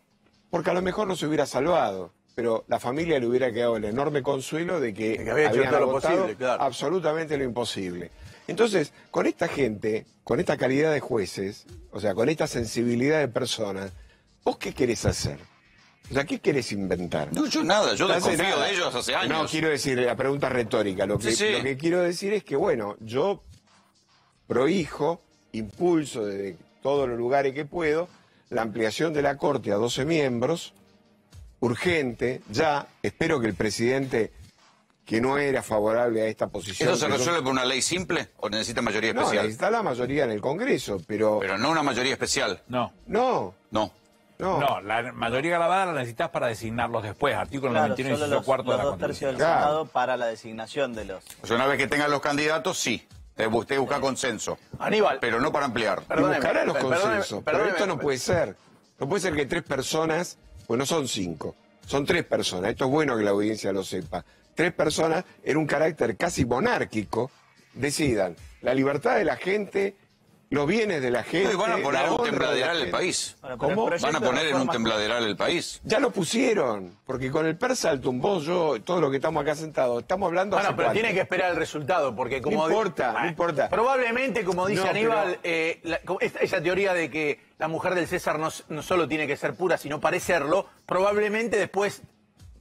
Porque a lo mejor no se hubiera salvado. Pero la familia le hubiera quedado el enorme consuelo de que había hecho todo lo agotado posible, claro. absolutamente lo imposible. Entonces, con esta gente, con esta calidad de jueces, o sea, con esta sensibilidad de personas, ¿vos qué querés hacer? O sea, ¿qué querés inventar? No, yo nada, yo desconfío de ellos hace años. No, quiero decir, la pregunta es retórica. Lo que quiero decir es que, bueno, yo prohijo, impulso desde todos los lugares que puedo, la ampliación de la Corte a 12 miembros, urgente, ya, espero que el presidente, que no era favorable a esta posición... ¿Eso se resuelve por una ley simple o necesita mayoría especial? No, necesita la mayoría en el Congreso, pero... Pero no una mayoría especial. No. No. No. No, la mayoría grabada la necesitas para designarlos después, artículo 99 y los 4 de la dos tercios Constitución. del Senado para la designación de los... O sea, una vez que tengan los candidatos, sí. Usted busca consenso. Aníbal. Pero no para ampliar. Y buscará los consensos. Pero esto no puede ser. No puede ser que 3 personas, pues no son 5, son 3 personas. Esto es bueno que la audiencia lo sepa. 3 personas en un carácter casi monárquico decidan la libertad de la gente, los bienes de la gente. Y van a poner en un tembladeral el país. ¿Cómo? Van a poner en un tembladeral el país. Ya lo pusieron, porque con el per saltum, vos, yo, todos los que estamos acá sentados, estamos hablando... Bueno, pero tiene que esperar el resultado, porque como... No importa. Probablemente, como dice Aníbal, esa teoría de que la mujer del César no solo tiene que ser pura, sino parecerlo, probablemente después...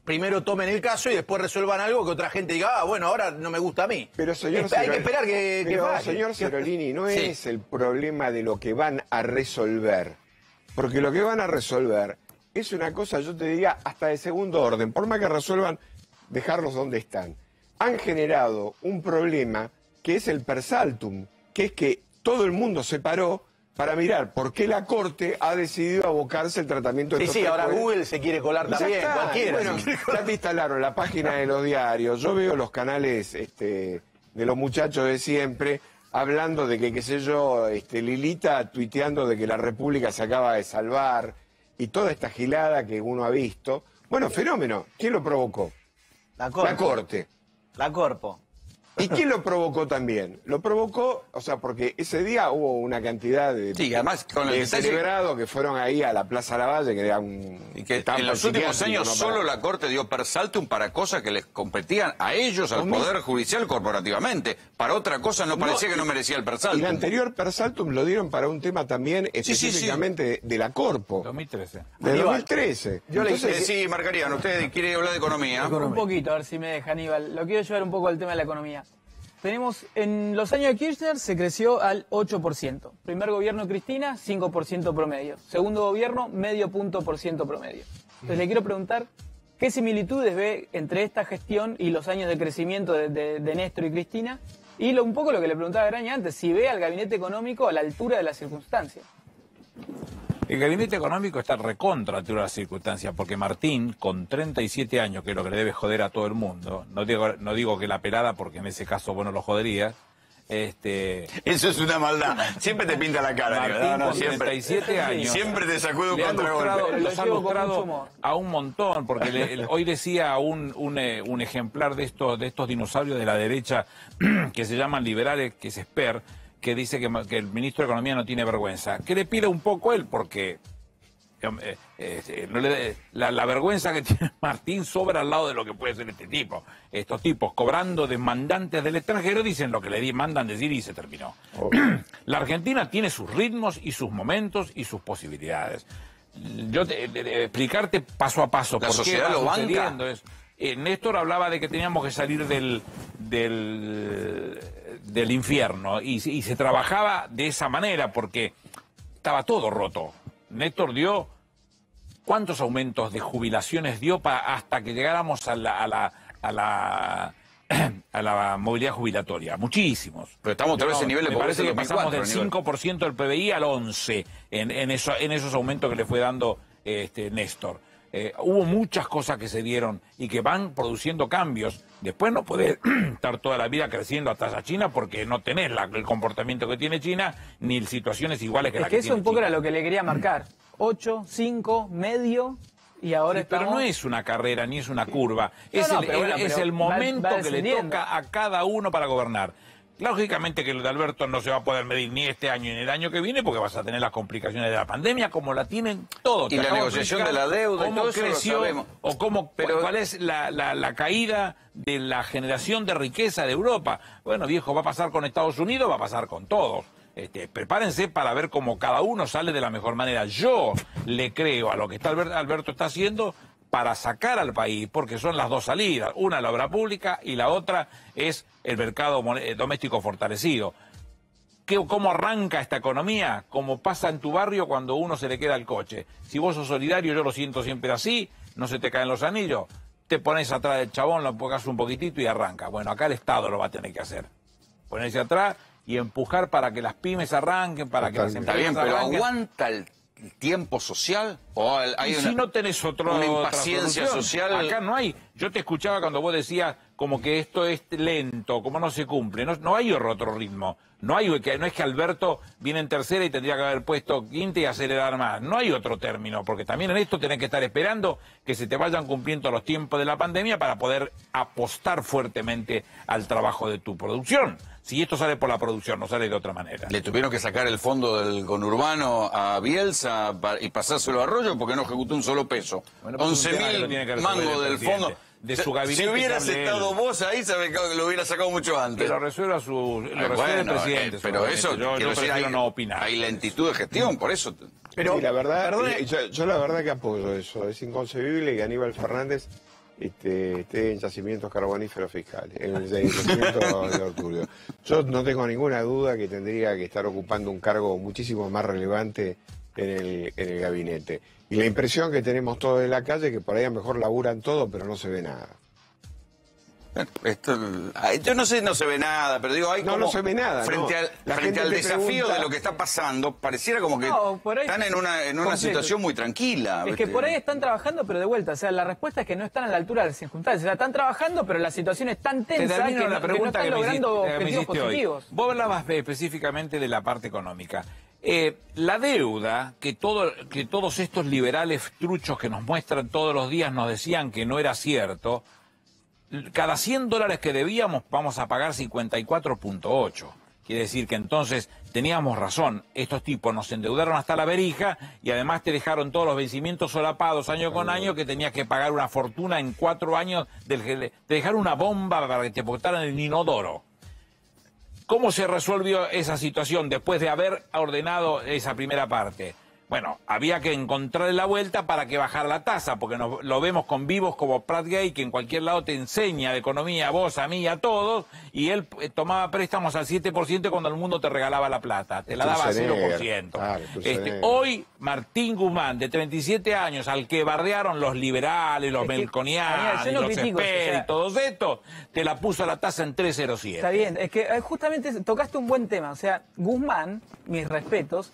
Primero tomen el caso y después resuelvan algo que otra gente diga, bueno, ahora no me gusta a mí. Pero señor hay que esperar que pase. Señor Cerolini, no es el problema de lo que van a resolver. Porque lo que van a resolver es una cosa, yo te diría, hasta de segundo orden. Por más que resuelvan, dejarlos donde están. han generado un problema que es el per saltum, que es que todo el mundo se paró para mirar por qué la Corte ha decidido abocarse al tratamiento de estos Sí, ahora jueces. Google se quiere colar también, cualquiera. Bueno, ya te instalaron la página de los diarios, yo veo los canales de los muchachos de siempre, hablando de que, qué sé yo, Lilita tuiteando de que la República se acaba de salvar, y toda esta gilada que uno ha visto. Bueno, fenómeno, ¿quién lo provocó? La Corte. La Corte. La Corpo. ¿Y quién lo provocó también? Lo provocó, o sea, porque ese día hubo una cantidad de, además, con el detalle celebrados que fueron ahí a la Plaza Lavalle, que era un... Y que en los últimos años solo la Corte dio per saltum para cosas que les competían a ellos, al Poder Judicial, corporativamente. Para otra cosa no parecía que no merecía el per saltum. Y el anterior per saltum lo dieron para un tema también específicamente de la Corpo. 2013. De 2013. Yo le dije, sí, Marcariano, usted quiere hablar de economía. Un poquito, a ver si me deja, Aníbal. Lo quiero llevar un poco al tema de la economía. Tenemos, en los años de Kirchner se creció al 8%. Primer gobierno de Cristina, 5% promedio. Segundo gobierno, medio punto por ciento promedio. Entonces le quiero preguntar, ¿qué similitudes ve entre esta gestión y los años de crecimiento de Néstor y Cristina? Y un poco lo que le preguntaba Graña antes, si ve al gabinete económico a la altura de las circunstancias. El gabinete económico está recontra a la altura de las circunstancias, porque Martín, con 37 años, que es lo que le debe joder a todo el mundo, no digo que la pelada, porque en ese caso vos no lo joderías. Eso es una maldad. Siempre te pinta la cara. Martín, con siempre. 37 años. Siempre te sacude un contragolpe. Los ha lustrado a un montón, porque hoy decía un ejemplar de estos dinosaurios de la derecha que se llaman liberales, que es Esper, que dice que el ministro de Economía no tiene vergüenza. Que le pide un poco él, porque la vergüenza que tiene Martín sobra al lado de lo que puede ser este tipo. Estos tipos cobrando demandantes del extranjero dicen lo que le mandan decir y se terminó. La Argentina tiene sus ritmos y sus momentos y sus posibilidades. Yo explicarte paso a paso la por sociedad qué lo banca. Néstor hablaba de que teníamos que salir del infierno y se trabajaba de esa manera porque estaba todo roto. Néstor dio, ¿cuántos aumentos de jubilaciones dio hasta que llegáramos a la movilidad jubilatoria? Muchísimos. Pero estamos otra vez en nivel de pobreza. Me parece que pasamos del 5% del PBI al 11% en esos aumentos que le fue dando Néstor. Hubo muchas cosas que se dieron y que van produciendo cambios. Después no podés estar toda la vida creciendo hasta esa China porque no tenés el comportamiento que tiene China ni situaciones iguales que la que tiene China. Es que eso un poco era lo que le quería marcar. 8, 5, medio y ahora estamos... Pero no es una carrera ni es una curva. Es el momento que le toca a cada uno para gobernar. Lógicamente que lo de Alberto no se va a poder medir ni este año ni el año que viene porque vas a tener las complicaciones de la pandemia como la tienen todos. Y la negociación de la deuda y todo eso lo sabemos. O cuál es la caída de la generación de riqueza de Europa. Bueno, viejo, va a pasar con Estados Unidos, va a pasar con todos. Prepárense para ver cómo cada uno sale de la mejor manera. Yo le creo a lo que Alberto está haciendo para sacar al país, porque son las dos salidas. Una, la obra pública, y la otra es el mercado doméstico fortalecido. ¿Cómo arranca esta economía? Como pasa en tu barrio cuando uno se le queda el coche. Si vos sos solidario, yo lo siento siempre así, no se te caen los anillos, te pones atrás del chabón, lo empujás un poquitito y arranca. Bueno, acá el Estado lo va a tener que hacer. Ponerse atrás y empujar para que las pymes arranquen, para que las empresas arranquen. Está bien, pero ¿aguanta el tiempo social? ¿O hay si no tenés una impaciencia social? Acá no hay. Yo te escuchaba cuando vos decías como que esto es lento, como no se cumple. No hay otro ritmo. No es que Alberto viene en tercera y tendría que haber puesto quinta y acelerar más. No hay otro término, porque también en esto tenés que estar esperando que se te vayan cumpliendo los tiempos de la pandemia para poder apostar fuertemente al trabajo de tu producción. Si esto sale por la producción, no sale de otra manera. Le tuvieron que sacar el fondo del conurbano a Bielsa y pasárselo a Arroyo porque no ejecutó un solo peso. Bueno, 11.000 mangos del fondo. De su gabinete. Si hubieras estado vos ahí, sabes que lo hubiera sacado mucho antes. Pero resuelve el presidente. Pero eso, yo prefiero no opinar. Hay lentitud de gestión, por eso. Pero sí, la verdad, yo la verdad que apoyo eso. Es inconcebible que Aníbal Fernández esté en yacimientos carboníferos fiscales, en el yacimiento de Orturio. Yo no tengo ninguna duda que tendría que estar ocupando un cargo muchísimo más relevante en el gabinete. Y la impresión que tenemos todos en la calle es que por ahí a lo mejor laburan todo, pero no se ve nada. Yo no sé, no se ve nada, pero digo, hay como... No se ve nada. Frente al desafío de lo que está pasando, pareciera como que están en una situación muy tranquila. Es que por ahí están trabajando, pero de vuelta. O sea, la respuesta es que no están a la altura de las circunstancias. O sea, están trabajando, pero la situación es tan tensa que no están logrando objetivos positivos. Vos hablabas específicamente de la parte económica. La deuda, que todos estos liberales truchos que nos muestran todos los días nos decían que no era cierto, cada $100 que debíamos vamos a pagar 54.8. Quiere decir que entonces teníamos razón, estos tipos nos endeudaron hasta la verija y además te dejaron todos los vencimientos solapados año con año, que tenías que pagar una fortuna en 4 años, te dejaron una bomba para que te botaran el inodoro. ¿Cómo se resolvió esa situación después de haber ordenado esa primera parte? Bueno, había que encontrarle la vuelta para que bajara la tasa, porque lo vemos con vivos como Pratt Gay, que en cualquier lado te enseña de economía, a vos, a mí, a todos, y él tomaba préstamos al 7% cuando el mundo te regalaba la plata, te la daba al 0%. Claro, hoy, Martín Guzmán, de 37 años, al que bardearon los liberales, los melconianos, los Esper y todos estos, te la puso la tasa en 3,07. Está bien, es que justamente tocaste un buen tema, o sea, Guzmán, mis respetos,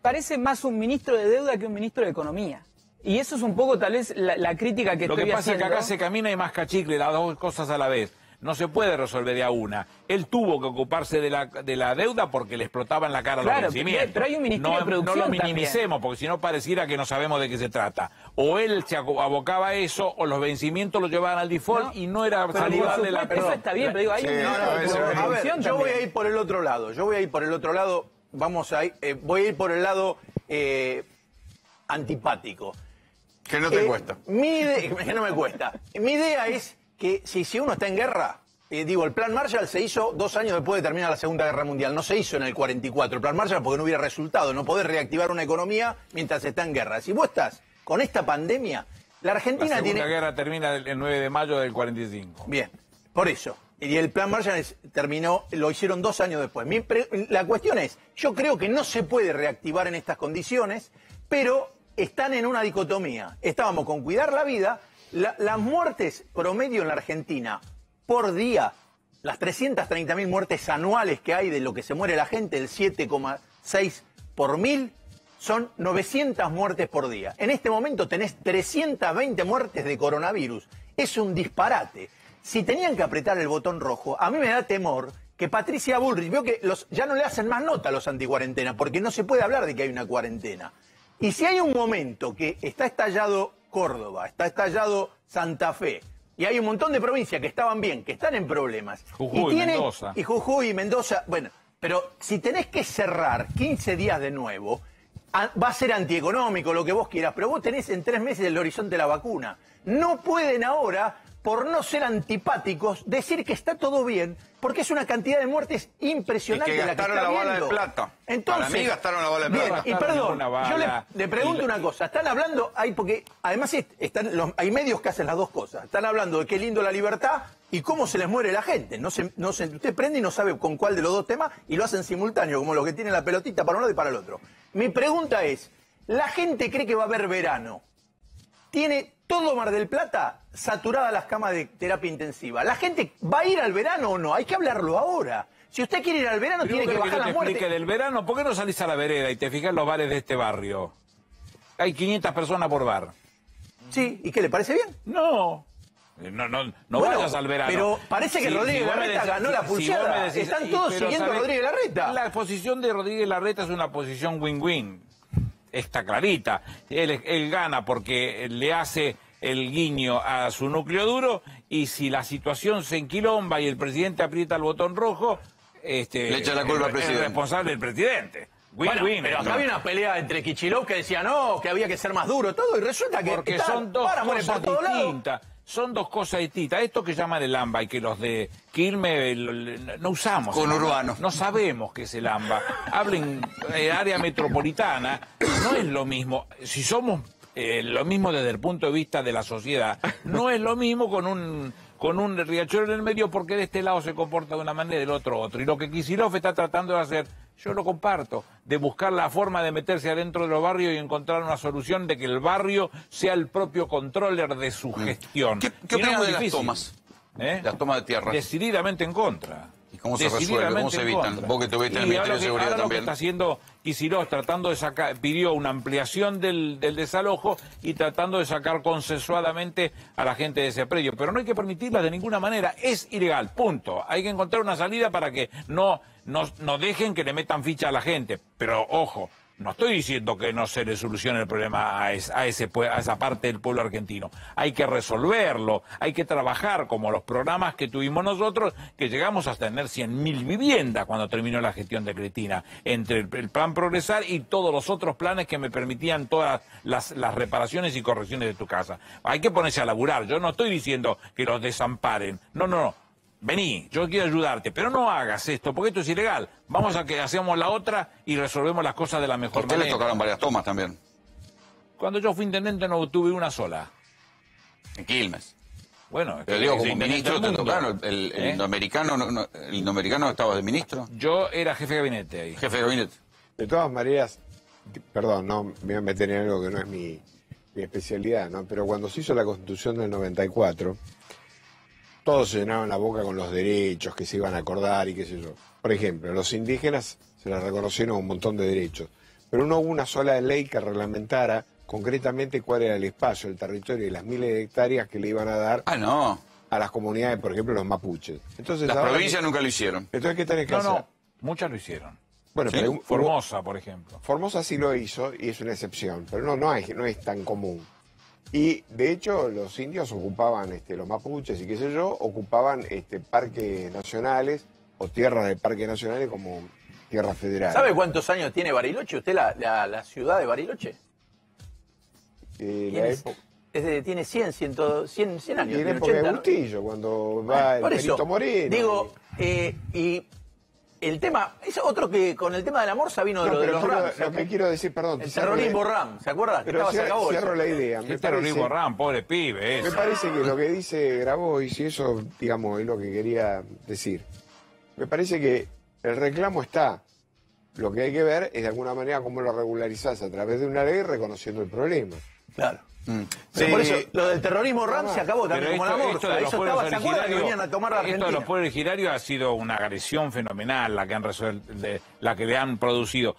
parece más un ministro de deuda que un ministro de economía. Y eso es un poco tal vez la crítica que estoy haciendo. Lo que pasa es que acá se camina y más cachicle, las dos cosas a la vez. No se puede resolver de a una. Él tuvo que ocuparse de la deuda porque le explotaban la cara los vencimientos. Pero hay un ministerio de producción no lo minimicemos, también. Porque si no pareciera que no sabemos de qué se trata. O él se abocaba a eso, o los vencimientos lo llevaban al default y no era saludable la persona. Eso está bien, pero digo, hay a ver, yo voy a ir por el otro lado. Voy a ir por el lado antipático. Que no te cuesta. Que no me cuesta. Mi idea es que si uno está en guerra, el plan Marshall se hizo 2 años después de terminar la Segunda Guerra Mundial, no se hizo en el 44. El plan Marshall porque no hubiera resultado, no poder reactivar una economía mientras está en guerra. Si vos estás con esta pandemia, la Argentina tiene... La Segunda Guerra termina el 9 de mayo del 45. Bien, por eso. Y el plan Marshall terminó, lo hicieron 2 años después. La cuestión es, yo creo que no se puede reactivar en estas condiciones, pero están en una dicotomía. Estábamos con cuidar la vida, las muertes promedio en la Argentina por día, las 330.000 muertes anuales que hay de lo que se muere la gente, el 7,6 por 1000, son 900 muertes por día. En este momento tenés 320 muertes de coronavirus. Es un disparate. Si tenían que apretar el botón rojo, a mí me da temor que Patricia Bullrich, veo que ya no le hacen más nota a los anticuarentena, porque no se puede hablar de que hay una cuarentena. Y si hay un momento que está estallado Córdoba, está estallado Santa Fe, y hay un montón de provincias que estaban bien, que están en problemas. Jujuy, Mendoza. Y Jujuy y Mendoza, bueno, pero si tenés que cerrar 15 días de nuevo, va a ser antieconómico, lo que vos quieras, pero vos tenés en 3 meses el horizonte de la vacuna. No pueden ahora, por no ser antipáticos, decir que está todo bien, porque es una cantidad de muertes impresionante. Y que gastaron la bala de plata. Entonces, para mí gastaron la bala de plata. Bien, y perdón, yo le pregunto una cosa. Están hablando, porque además hay medios que hacen las dos cosas. Están hablando de qué lindo la libertad y cómo se les muere la gente. Usted prende y no sabe con cuál de los dos temas y lo hacen simultáneo, como los que tienen la pelotita para un lado y para el otro. Mi pregunta es, la gente cree que va a haber verano. Tiene todo Mar del Plata saturadas las camas de terapia intensiva. ¿La gente va a ir al verano o no? Hay que hablarlo ahora. Si usted quiere ir al verano, tiene que bajar la muerte. Del verano, ¿por qué no salís a la vereda y te fijas en los bares de este barrio? Hay 500 personas por bar. Sí, ¿y qué, le parece bien? No. No vayas al verano. Pero parece que Rodríguez Larreta ganó la pulseada. Están todos siguiendo a Rodríguez Larreta. La posición de Rodríguez Larreta es una posición win-win. Está clarita. Él gana porque le hace el guiño a su núcleo duro, y si la situación se enquilomba y el presidente aprieta el botón rojo, le echa la culpa al presidente. Es responsable del presidente. Pero acá había una pelea entre Kicillof que decía no, que había que ser más duro, todo, y resulta que porque son dos cosas distintas. Son dos cosas distintas. Esto que llaman el AMBA y que los de Quilmes no usamos. Con urbanos. No sabemos qué es el AMBA. Hablen área metropolitana. No es lo mismo. Si somos lo mismo desde el punto de vista de la sociedad, no es lo mismo con un riachuelo en el medio, porque de este lado se comporta de una manera y del otro. Y lo que Kicillof está tratando de hacer, yo lo comparto, de buscar la forma de meterse adentro de los barrios y encontrar una solución de que el barrio sea el propio controller de su gestión. ¿Qué opinas de las tomas? Las tomas de tierra. Decididamente en contra. ¿Y cómo se resuelve? ¿Cómo se evitan? Vos que tuviste el Ministerio de Seguridad ahora también. Lo que está haciendo Kicillof, tratando de sacar, pidió una ampliación del desalojo y tratando de sacar consensuadamente a la gente de ese predio. Pero no hay que permitirla de ninguna manera. Es ilegal, punto. Hay que encontrar una salida para que no dejen que le metan ficha a la gente. Pero, ojo, no estoy diciendo que no se le solucione el problema a esa parte del pueblo argentino. Hay que resolverlo, hay que trabajar como los programas que tuvimos nosotros, que llegamos a tener 100.000 viviendas cuando terminó la gestión de Cristina, entre el plan Progresar y todos los otros planes que me permitían todas las reparaciones y correcciones de tu casa. Hay que ponerse a laburar. Yo no estoy diciendo que los desamparen. No. Vení, yo quiero ayudarte, pero no hagas esto, porque esto es ilegal. Vamos a que hacemos la otra y resolvemos las cosas de la mejor manera. A usted le tocaron varias tomas también. Cuando yo fui intendente no tuve una sola. En Quilmes. Bueno, pero digo, como ministro te tocaron. ¿El indoamericano estaba de ministro? Yo era jefe de gabinete ahí. Jefe de gabinete. De todas maneras, perdón, no me voy a meter en algo que no es mi especialidad, ¿no? Pero cuando se hizo la Constitución del 94... todos se llenaron la boca con los derechos que se iban a acordar y qué sé yo. Por ejemplo, a los indígenas se les reconocieron un montón de derechos, pero no hubo una sola ley que reglamentara concretamente cuál era el espacio, el territorio y las miles de hectáreas que le iban a dar a las comunidades, por ejemplo, los mapuches. Entonces, las provincias nunca lo hicieron. Entonces, ¿qué tenés que hacer? No, muchas lo hicieron. Bueno, ¿sí? Pero Formosa, por ejemplo. Formosa sí lo hizo y es una excepción, pero no es tan común. Y de hecho los indios ocupaban, los mapuches y qué sé yo, ocupaban parques nacionales o tierras de parques nacionales como tierras federales. ¿Sabe cuántos años tiene Bariloche? ¿Usted la ciudad de Bariloche? Tiene 100 años. Tiene época de Bustillo, cuando va el Perito Moreno. Digo, y el tema, es otro que con el tema de la morsa vino de los RAM. Lo que quiero decir, perdón. El terrorismo RAM, ¿se acuerdan? Pero cierro la idea. El terrorismo RAM, pobre pibe. Me parece que lo que dice Grabois, y eso, digamos, es lo que quería decir. Me parece que el reclamo está. Lo que hay que ver es de alguna manera cómo lo regularizás a través de una ley reconociendo el problema. Claro. Pero por eso, lo del terrorismo RAM se acabó también como la morsa. Eso estaba, ¿se acuerdan que venían a tomar la Argentina? Esto de los pueblos originarios ha sido una agresión fenomenal la que le han producido.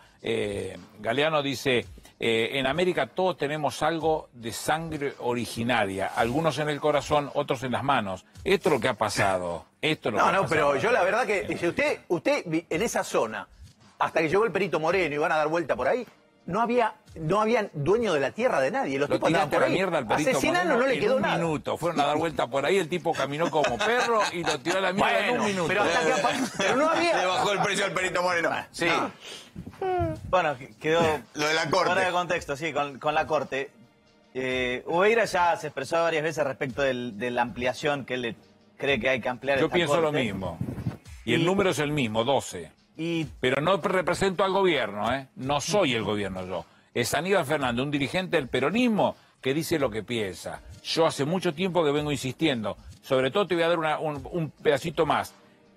Galeano dice, en América todos tenemos algo de sangre originaria, algunos en el corazón, otros en las manos. Esto es lo que ha pasado. Pero yo la verdad que, dice usted en esa zona, hasta que llegó el Perito Moreno y van a dar vuelta por ahí, no había dueño de la tierra de nadie. Los tipos andaban por ahí. Hace 100 años no le quedó nada. Minuto. Fueron a dar vuelta por ahí, el tipo caminó como perro y lo tiró a la mierda en un minuto. Pero no había... Le bajó el precio al Perito Moreno. Sí. Bueno, quedó... Lo de la Corte. Fuera de contexto, sí, con la Corte. Ubeira ya se expresó varias veces respecto de la ampliación que él cree que hay que ampliar. Yo pienso lo mismo. Y el número es el mismo, 12. Pero no represento al gobierno, no soy el gobierno yo. Es Aníbal Fernández, un dirigente del peronismo que dice lo que piensa. Yo hace mucho tiempo que vengo insistiendo. Sobre todo te voy a dar un pedacito más.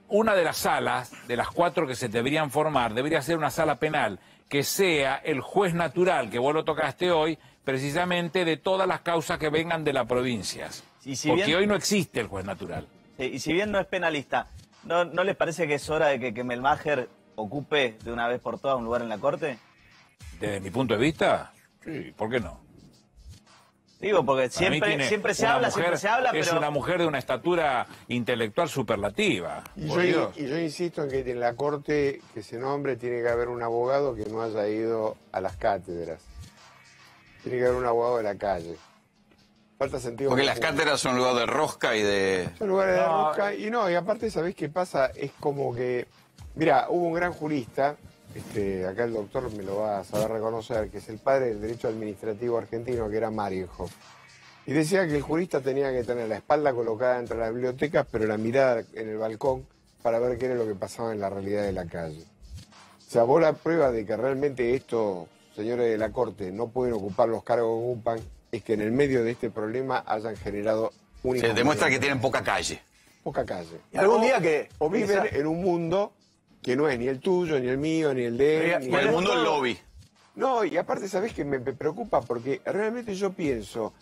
Una de las salas, de las 4 que se deberían formar, debería ser una sala penal, que sea el juez natural, que vos lo tocaste hoy, precisamente de todas las causas que vengan de las provincias. Porque hoy no existe el juez natural. Y si bien no es penalista, ¿no les parece que es hora de que Melmacher ocupe de una vez por todas un lugar en la Corte? Desde mi punto de vista, sí, ¿por qué no? Digo, porque siempre se habla, pero... Es una mujer de una estatura intelectual superlativa. Y yo insisto en que en la Corte que se nombre tiene que haber un abogado que no haya ido a las cátedras. Tiene que haber un abogado de la calle. Falta sentido. Porque las cátedras son lugar de rosca y de... Son lugares de rosca y aparte, ¿sabés qué pasa? Es como que... Mira, hubo un gran jurista, acá el doctor me lo va a saber reconocer, que es el padre del derecho administrativo argentino, que era Marienhoff. Y decía que el jurista tenía que tener la espalda colocada entre las bibliotecas, pero la mirada en el balcón para ver qué era lo que pasaba en la realidad de la calle. O sea, vos la prueba de que realmente estos señores de la Corte no pueden ocupar los cargos que ocupan es que en el medio de este problema hayan generado un... Se demuestra que tienen poca calle. Poca calle. Y algún día que... O viven en un mundo que no es ni el tuyo, ni el mío, ni el de él. Ni el mundo del lobby. No, y aparte, ¿sabés qué me preocupa? Porque realmente yo pienso,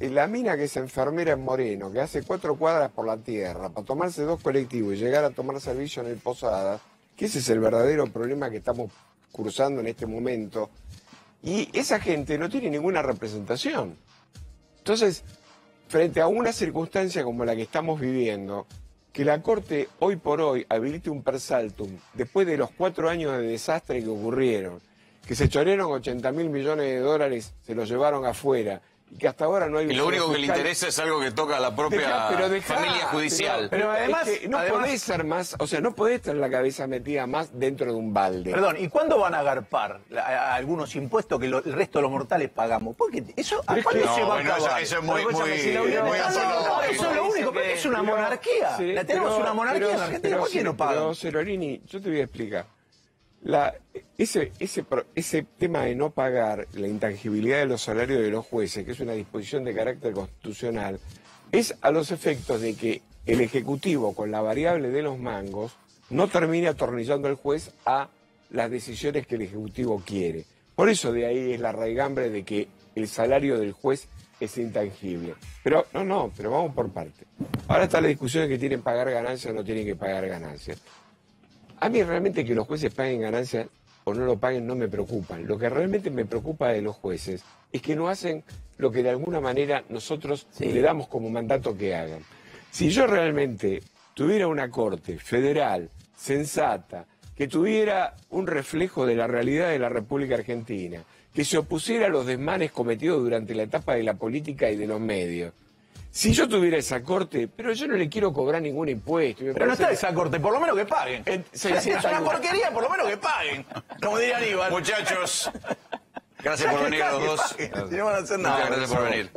la mina que es enfermera en Moreno, que hace 4 cuadras por la tierra, para tomarse 2 colectivos y llegar a tomar servicio en el Posadas, que ese es el verdadero problema que estamos cursando en este momento, y esa gente no tiene ninguna representación. Entonces, frente a una circunstancia como la que estamos viviendo, que la Corte hoy por hoy habilite un persaltum, después de los 4 años de desastre que ocurrieron, que se chorearon 80.000 millones de dólares, se los llevaron afuera, y que hasta ahora no hay... Y lo único que le interesa es algo que toca a la propia familia judicial. Pero además, es que no podés ser más, o sea, no podés tener la cabeza metida más dentro de un balde. Perdón, ¿y cuándo van a agarpar algunos impuestos que el resto de los mortales pagamos? Porque eso, ¿a cuándo se va a acabar? Eso es muy eso es lo único, porque es una monarquía. Tenemos una monarquía en la Argentina, ¿por qué no pagan? Pero, Cerorini, yo te voy a explicar. Ese tema de no pagar la intangibilidad de los salarios de los jueces, que es una disposición de carácter constitucional, es a los efectos de que el Ejecutivo, con la variable de los mangos, no termine atornillando al juez a las decisiones que el Ejecutivo quiere. Por eso de ahí es la raigambre de que el salario del juez es intangible. Pero pero vamos por parte. Ahora está la discusión de que tienen que pagar ganancias o no tienen que pagar ganancias. A mí realmente que los jueces paguen ganancias o no lo paguen no me preocupan. Lo que realmente me preocupa de los jueces es que no hacen lo que de alguna manera nosotros le damos como mandato que hagan. Si yo realmente tuviera una corte federal, sensata, que tuviera un reflejo de la realidad de la República Argentina, que se opusiera a los desmanes cometidos durante la etapa de la política y de los medios, si yo tuviera esa corte, pero yo no le quiero cobrar ningún impuesto. Pero no está esa corte, por lo menos que paguen. Si es una porquería, por lo menos que paguen. Como diría Aníbal. Muchachos, gracias por venir a los dos. No van a hacer nada. Muchas gracias por venir.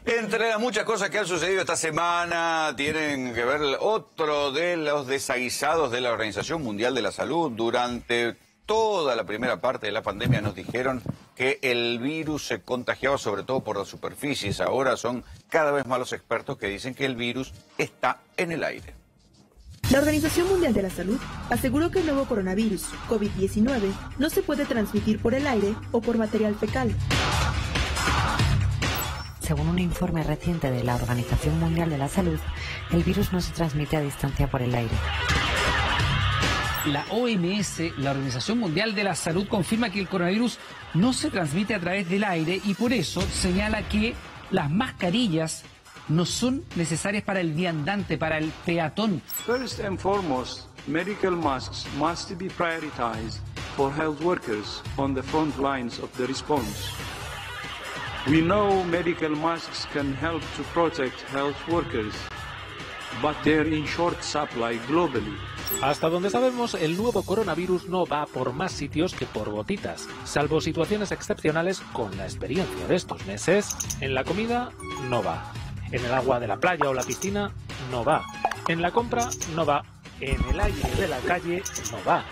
Entre las muchas cosas que han sucedido esta semana, tienen que ver otro de los desaguisados de la Organización Mundial de la Salud. Durante toda la primera parte de la pandemia nos dijeron que el virus se contagiaba sobre todo por las superficies. Ahora son cada vez más los expertos que dicen que el virus está en el aire. La Organización Mundial de la Salud aseguró que el nuevo coronavirus, COVID-19, no se puede transmitir por el aire o por material fecal. Según un informe reciente de la Organización Mundial de la Salud, el virus no se transmite a distancia por el aire. La OMS, la Organización Mundial de la Salud, confirma que el coronavirus no se transmite a través del aire y por eso señala que las mascarillas no son necesarias para el viandante, para el peatón. First and foremost, medical masks must be prioritized for health workers on the front lines of the response. We know medical masks can help to protect health workers, but they're in short supply globally. Hasta donde sabemos, el nuevo coronavirus no va por más sitios que por gotitas, salvo situaciones excepcionales con la experiencia de estos meses. En la comida, no va. En el agua de la playa o la piscina, no va. En la compra, no va. En el aire de la calle, no va.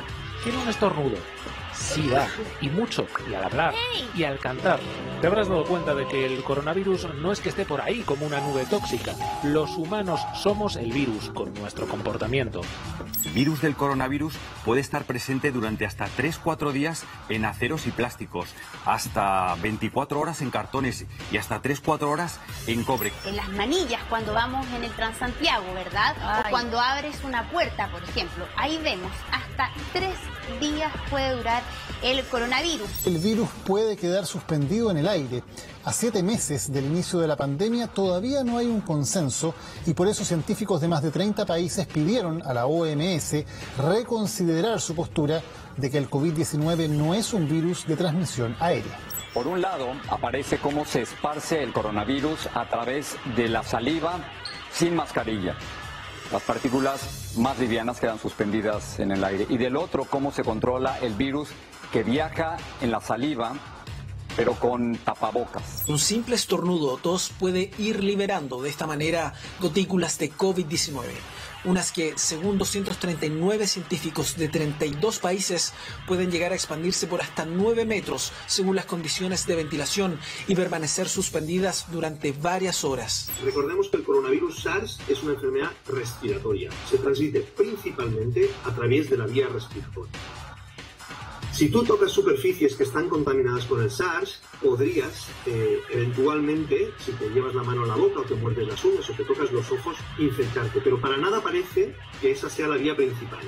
Tiene un estornudo. Sí va, y mucho, y al hablar, y al cantar. Te habrás dado cuenta de que el coronavirus no es que esté por ahí como una nube tóxica. Los humanos somos el virus con nuestro comportamiento. El virus del coronavirus puede estar presente durante hasta 3-4 días en aceros y plásticos, hasta 24 horas en cartones y hasta 3-4 horas en cobre. En las manillas cuando vamos en el Transantiago, ¿verdad? Ay. O cuando abres una puerta, por ejemplo. Ahí vemos, hasta 3 días puede durar el coronavirus. El virus puede quedar suspendido en el aire. A 7 meses del inicio de la pandemia todavía no hay un consenso y por eso científicos de más de 30 países pidieron a la OMS reconsiderar su postura de que el COVID-19 no es un virus de transmisión aérea. Por un lado, aparece cómo se esparce el coronavirus a través de la saliva sin mascarilla. Las partículas más livianas quedan suspendidas en el aire. Y del otro, cómo se controla el virus que viaja en la saliva, pero con tapabocas. Un simple estornudo o tos puede ir liberando de esta manera gotículas de COVID-19. Unas que, según 239 científicos de 32 países, pueden llegar a expandirse por hasta 9 metros según las condiciones de ventilación y permanecer suspendidas durante varias horas. Recordemos que el coronavirus SARS es una enfermedad respiratoria. Se transmite principalmente a través de la vía respiratoria. Si tú tocas superficies que están contaminadas con el SARS, podrías eventualmente, si te llevas la mano a la boca o te muerdes las uñas o te tocas los ojos, infectarte. Pero para nada parece que esa sea la vía principal.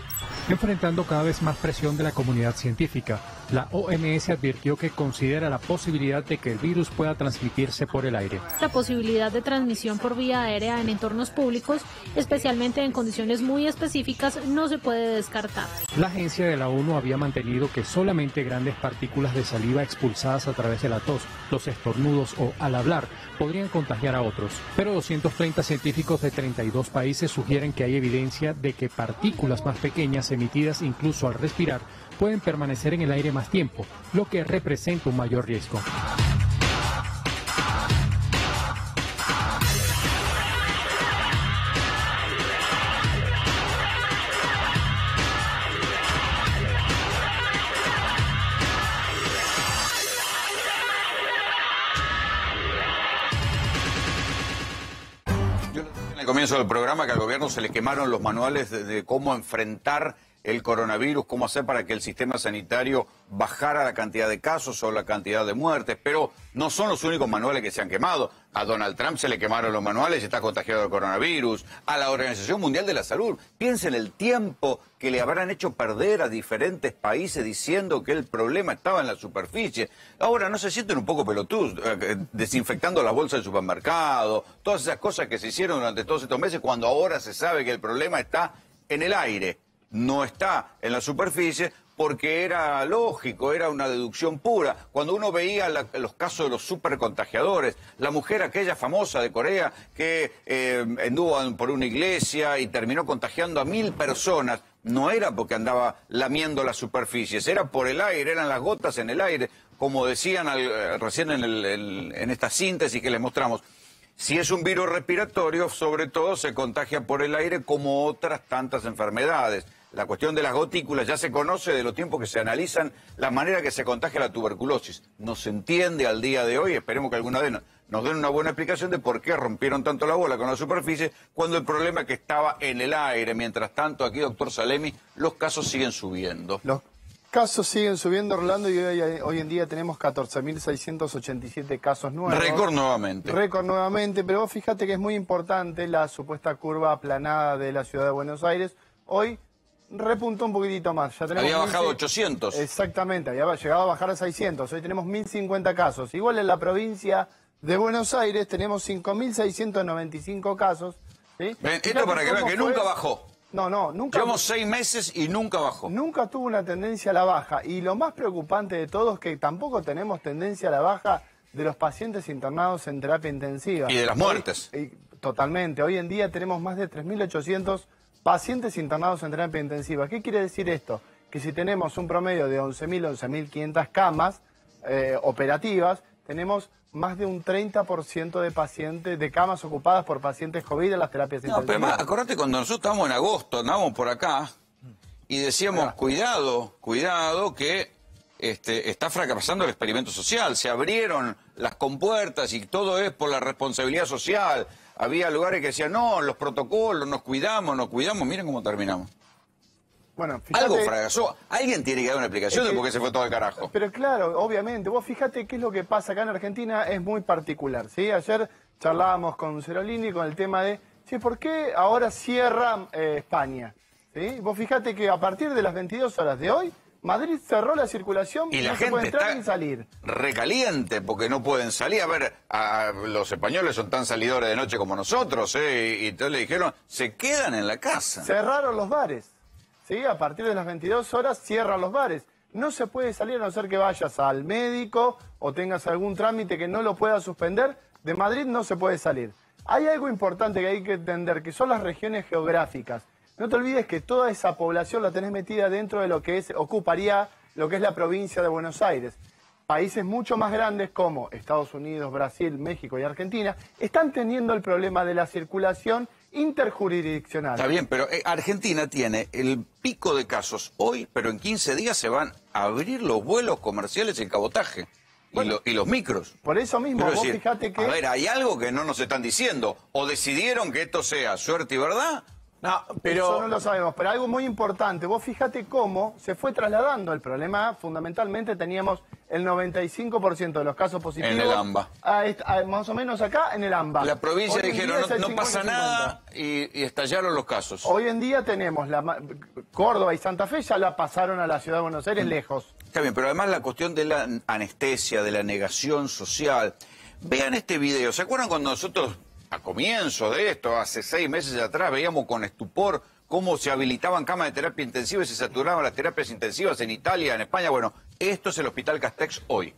Enfrentando cada vez más presión de la comunidad científica, la OMS advirtió que considera la posibilidad de que el virus pueda transmitirse por el aire. La posibilidad de transmisión por vía aérea en entornos públicos, especialmente en condiciones muy específicas, no se puede descartar. La agencia de la ONU había mantenido que solamente grandes partículas de saliva expulsadas a través de la tos, los estornudos o al hablar podrían contagiar a otros. Pero 230 científicos de 32 países sugieren que hay evidencia de que partículas más pequeñas emitidas incluso al respirar pueden permanecer en el aire más tiempo, lo que representa un mayor riesgo. Al comienzo del programa que al gobierno se le quemaron los manuales de cómo enfrentar el coronavirus, cómo hacer para que el sistema sanitario bajara la cantidad de casos o la cantidad de muertes, pero no son los únicos manuales que se han quemado. A Donald Trump se le quemaron los manuales y está contagiado del coronavirus. A la Organización Mundial de la Salud, piensen el tiempo que le habrán hecho perder a diferentes países diciendo que el problema estaba en la superficie. Ahora, ¿no se sienten un poco pelotudos desinfectando las bolsas del supermercado? Todas esas cosas que se hicieron durante todos estos meses cuando ahora se sabe que el problema está en el aire. No está en la superficie porque era lógico, era una deducción pura. Cuando uno veía los casos de los supercontagiadores, la mujer aquella famosa de Corea que anduvo por una iglesia y terminó contagiando a 1000 personas, no era porque andaba lamiendo las superficies, era por el aire, eran las gotas en el aire, como decían recién en esta síntesis que les mostramos. Si es un virus respiratorio, sobre todo se contagia por el aire como otras tantas enfermedades. La cuestión de las gotículas ya se conoce de los tiempos que se analizan la manera que se contagia la tuberculosis. No se entiende al día de hoy, esperemos que alguna vez nos den una buena explicación de por qué rompieron tanto la bola con la superficie cuando el problema es que estaba en el aire. Mientras tanto, aquí, doctor Salemi, los casos siguen subiendo. Los casos siguen subiendo, Orlando, y hoy en día tenemos 14.687 casos nuevos. Récord nuevamente. Récord nuevamente, pero vos fíjate que es muy importante la supuesta curva aplanada de la ciudad de Buenos Aires. Hoy repuntó un poquitito más. Ya tenemos había bajado 800. Exactamente, había llegado a bajar a 600. Hoy tenemos 1.050 casos. Igual en la provincia de Buenos Aires tenemos 5.695 casos. ¿Sí? Esto para que vean que nunca bajó. No, nunca. Llevamos 6 meses y nunca bajó. Nunca tuvo una tendencia a la baja. Y lo más preocupante de todo es que tampoco tenemos tendencia a la baja de los pacientes internados en terapia intensiva. Y de las muertes. Totalmente. Hoy en día tenemos más de 3.800 pacientes internados en terapia intensiva. ¿Qué quiere decir esto? Que si tenemos un promedio de 11.000, 11.500 camas operativas, tenemos más de un 30% de pacientes, de camas ocupadas por pacientes COVID en las terapias intensivas. Pero además, acordate cuando nosotros estábamos en agosto, andábamos por acá y decíamos, cuidado que está fracasando el experimento social. Se abrieron las compuertas y todo es por la responsabilidad social. Había lugares que decían, no, los protocolos, nos cuidamos, miren cómo terminamos. Bueno, fíjate, algo fracasó. Alguien tiene que dar una explicación de por qué se fue todo al carajo. Pero claro, obviamente. Vos fíjate qué es lo que pasa acá en Argentina, es muy particular, ¿sí? Ayer charlábamos con Cerolini con el tema de, ¿sí? ¿Por qué ahora cierra España? ¿Sí? Vos fíjate que a partir de las 22 horas de hoy, Madrid cerró la circulación y la no gente se puede entrar está ni salir. Recaliente porque no pueden salir. A ver, los españoles son tan salidores de noche como nosotros, y entonces le dijeron, se quedan en la casa. Cerraron los bares, ¿sí? A partir de las 22 horas cierran los bares. No se puede salir a no ser que vayas al médico o tengas algún trámite que no lo pueda suspender. De Madrid no se puede salir. Hay algo importante que hay que entender, que son las regiones geográficas. No te olvides que toda esa población la tenés metida dentro de lo que ocuparía lo que es la provincia de Buenos Aires. Países mucho más grandes como Estados Unidos, Brasil, México y Argentina están teniendo el problema de la circulación interjurisdiccional. Está bien, pero Argentina tiene el pico de casos hoy, pero en 15 días se van a abrir los vuelos comerciales y el cabotaje. Bueno, y los micros. Por eso mismo, vos fíjate que... A ver, hay algo que no nos están diciendo. O decidieron que esto sea suerte y verdad, No, pero... Eso no lo sabemos, pero algo muy importante. Vos fíjate cómo se fue trasladando. El problema, fundamentalmente, teníamos el 95% de los casos positivos... En el AMBA. Más o menos acá, en el AMBA. La provincia Hoy en dijeron, día es el no pasa 50-50. nada, y estallaron los casos. Hoy en día tenemos Córdoba y Santa Fe, ya la pasaron a la Ciudad de Buenos Aires lejos. Está bien, pero además la cuestión de la anestesia, de la negación social. Vean este video. ¿Se acuerdan cuando nosotros, a comienzo de esto, hace 6 meses atrás, veíamos con estupor cómo se habilitaban camas de terapia intensiva y se saturaban las terapias intensivas en Italia, en España? Bueno, esto es el Hospital Castex hoy.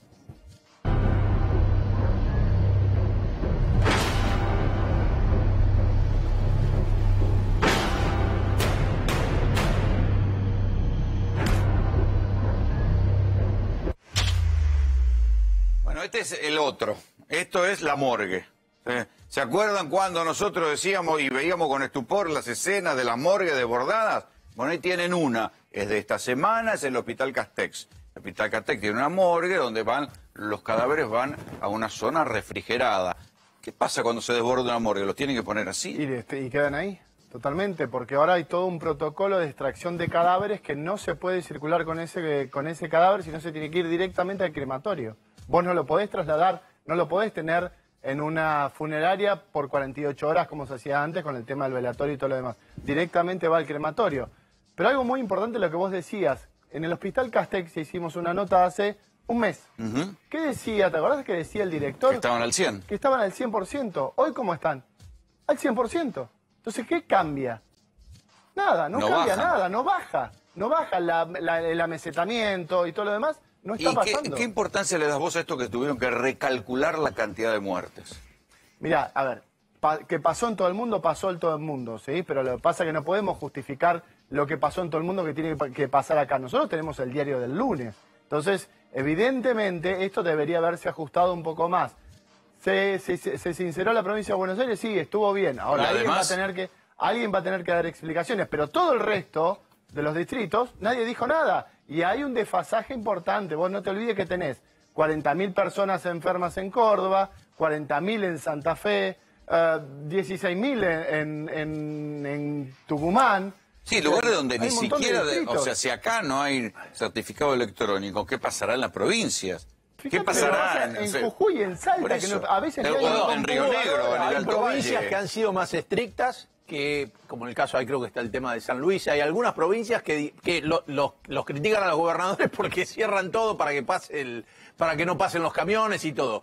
Bueno, este es el otro. Esto es la morgue. ¿Se acuerdan cuando nosotros decíamos y veíamos con estupor las escenas de las morgues desbordadas? Bueno, ahí tienen una. Es de esta semana, es el Hospital Castex. El Hospital Castex tiene una morgue donde los cadáveres van a una zona refrigerada. ¿Qué pasa cuando se desborda una morgue? ¿Los tienen que poner así? Y quedan ahí, totalmente, porque ahora hay todo un protocolo de extracción de cadáveres que no se puede circular con ese cadáver, sino se tiene que ir directamente al crematorio. Vos no lo podés trasladar, no lo podés tener en una funeraria por 48 horas como se hacía antes con el tema del velatorio y todo lo demás. Directamente va al crematorio. Pero algo muy importante lo que vos decías, en el Hospital Castex hicimos una nota hace un mes. ¿Qué decía? ¿Te acordás que decía el director? Que estaban al 100. Que estaban al 100%. ¿Hoy cómo están? Al 100%. Entonces, ¿qué cambia? Nada, no cambia nada, no baja. No baja el amesetamiento y todo lo demás. No está pasando. ¿Qué importancia le das vos a esto que tuvieron que recalcular la cantidad de muertes? Mirá, a ver, que pasó en todo el mundo, pasó en todo el mundo, ¿sí? Pero lo que pasa es que no podemos justificar lo que pasó en todo el mundo que tiene que pasar acá. Nosotros tenemos el diario del lunes. Entonces, evidentemente, esto debería haberse ajustado un poco más. ¿Se sinceró la provincia de Buenos Aires? Sí, estuvo bien. Ahora, alguien va a tener que dar explicaciones, pero todo el resto de los distritos, nadie dijo nada. Y hay un desfasaje importante. Vos no te olvides que tenés 40.000 personas enfermas en Córdoba, 40.000 en Santa Fe, 16.000 en Tucumán. Sí, lugares donde ni siquiera, o sea, si acá no hay certificado electrónico, ¿qué pasará en las provincias? ¿Qué pasará en Jujuy, en Salta? Que a veces en Río Negro, en el hay Alto provincias Valle. que han sido más estrictas, que, como en el caso ahí creo que está el tema de San Luis, hay algunas provincias que los critican a los gobernadores porque cierran todo para que para que no pasen los camiones y todo.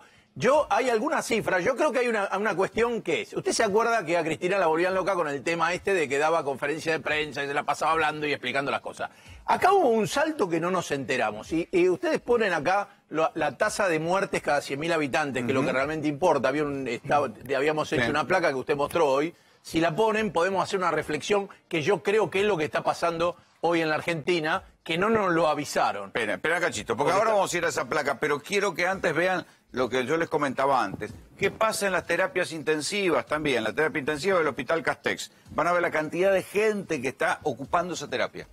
Hay algunas cifras, yo creo que hay una cuestión que es, ¿usted se acuerda que a Cristina la volvían loca con el tema este de que daba conferencia de prensa y se la pasaba hablando y explicando las cosas? Acá hubo un salto que no nos enteramos y ustedes ponen acá la tasa de muertes cada 100.000 habitantes, que es lo que realmente importa. Habíamos hecho una placa que usted mostró hoy. Si la ponen, podemos hacer una reflexión que yo creo que es lo que está pasando hoy en la Argentina, que no nos lo avisaron. Espera, cachito, porque ahora vamos a ir a esa placa, pero quiero que antes vean lo que yo les comentaba antes. ¿Qué pasa en las terapias intensivas también? La terapia intensiva del Hospital Castex. Van a ver la cantidad de gente que está ocupando esa terapia.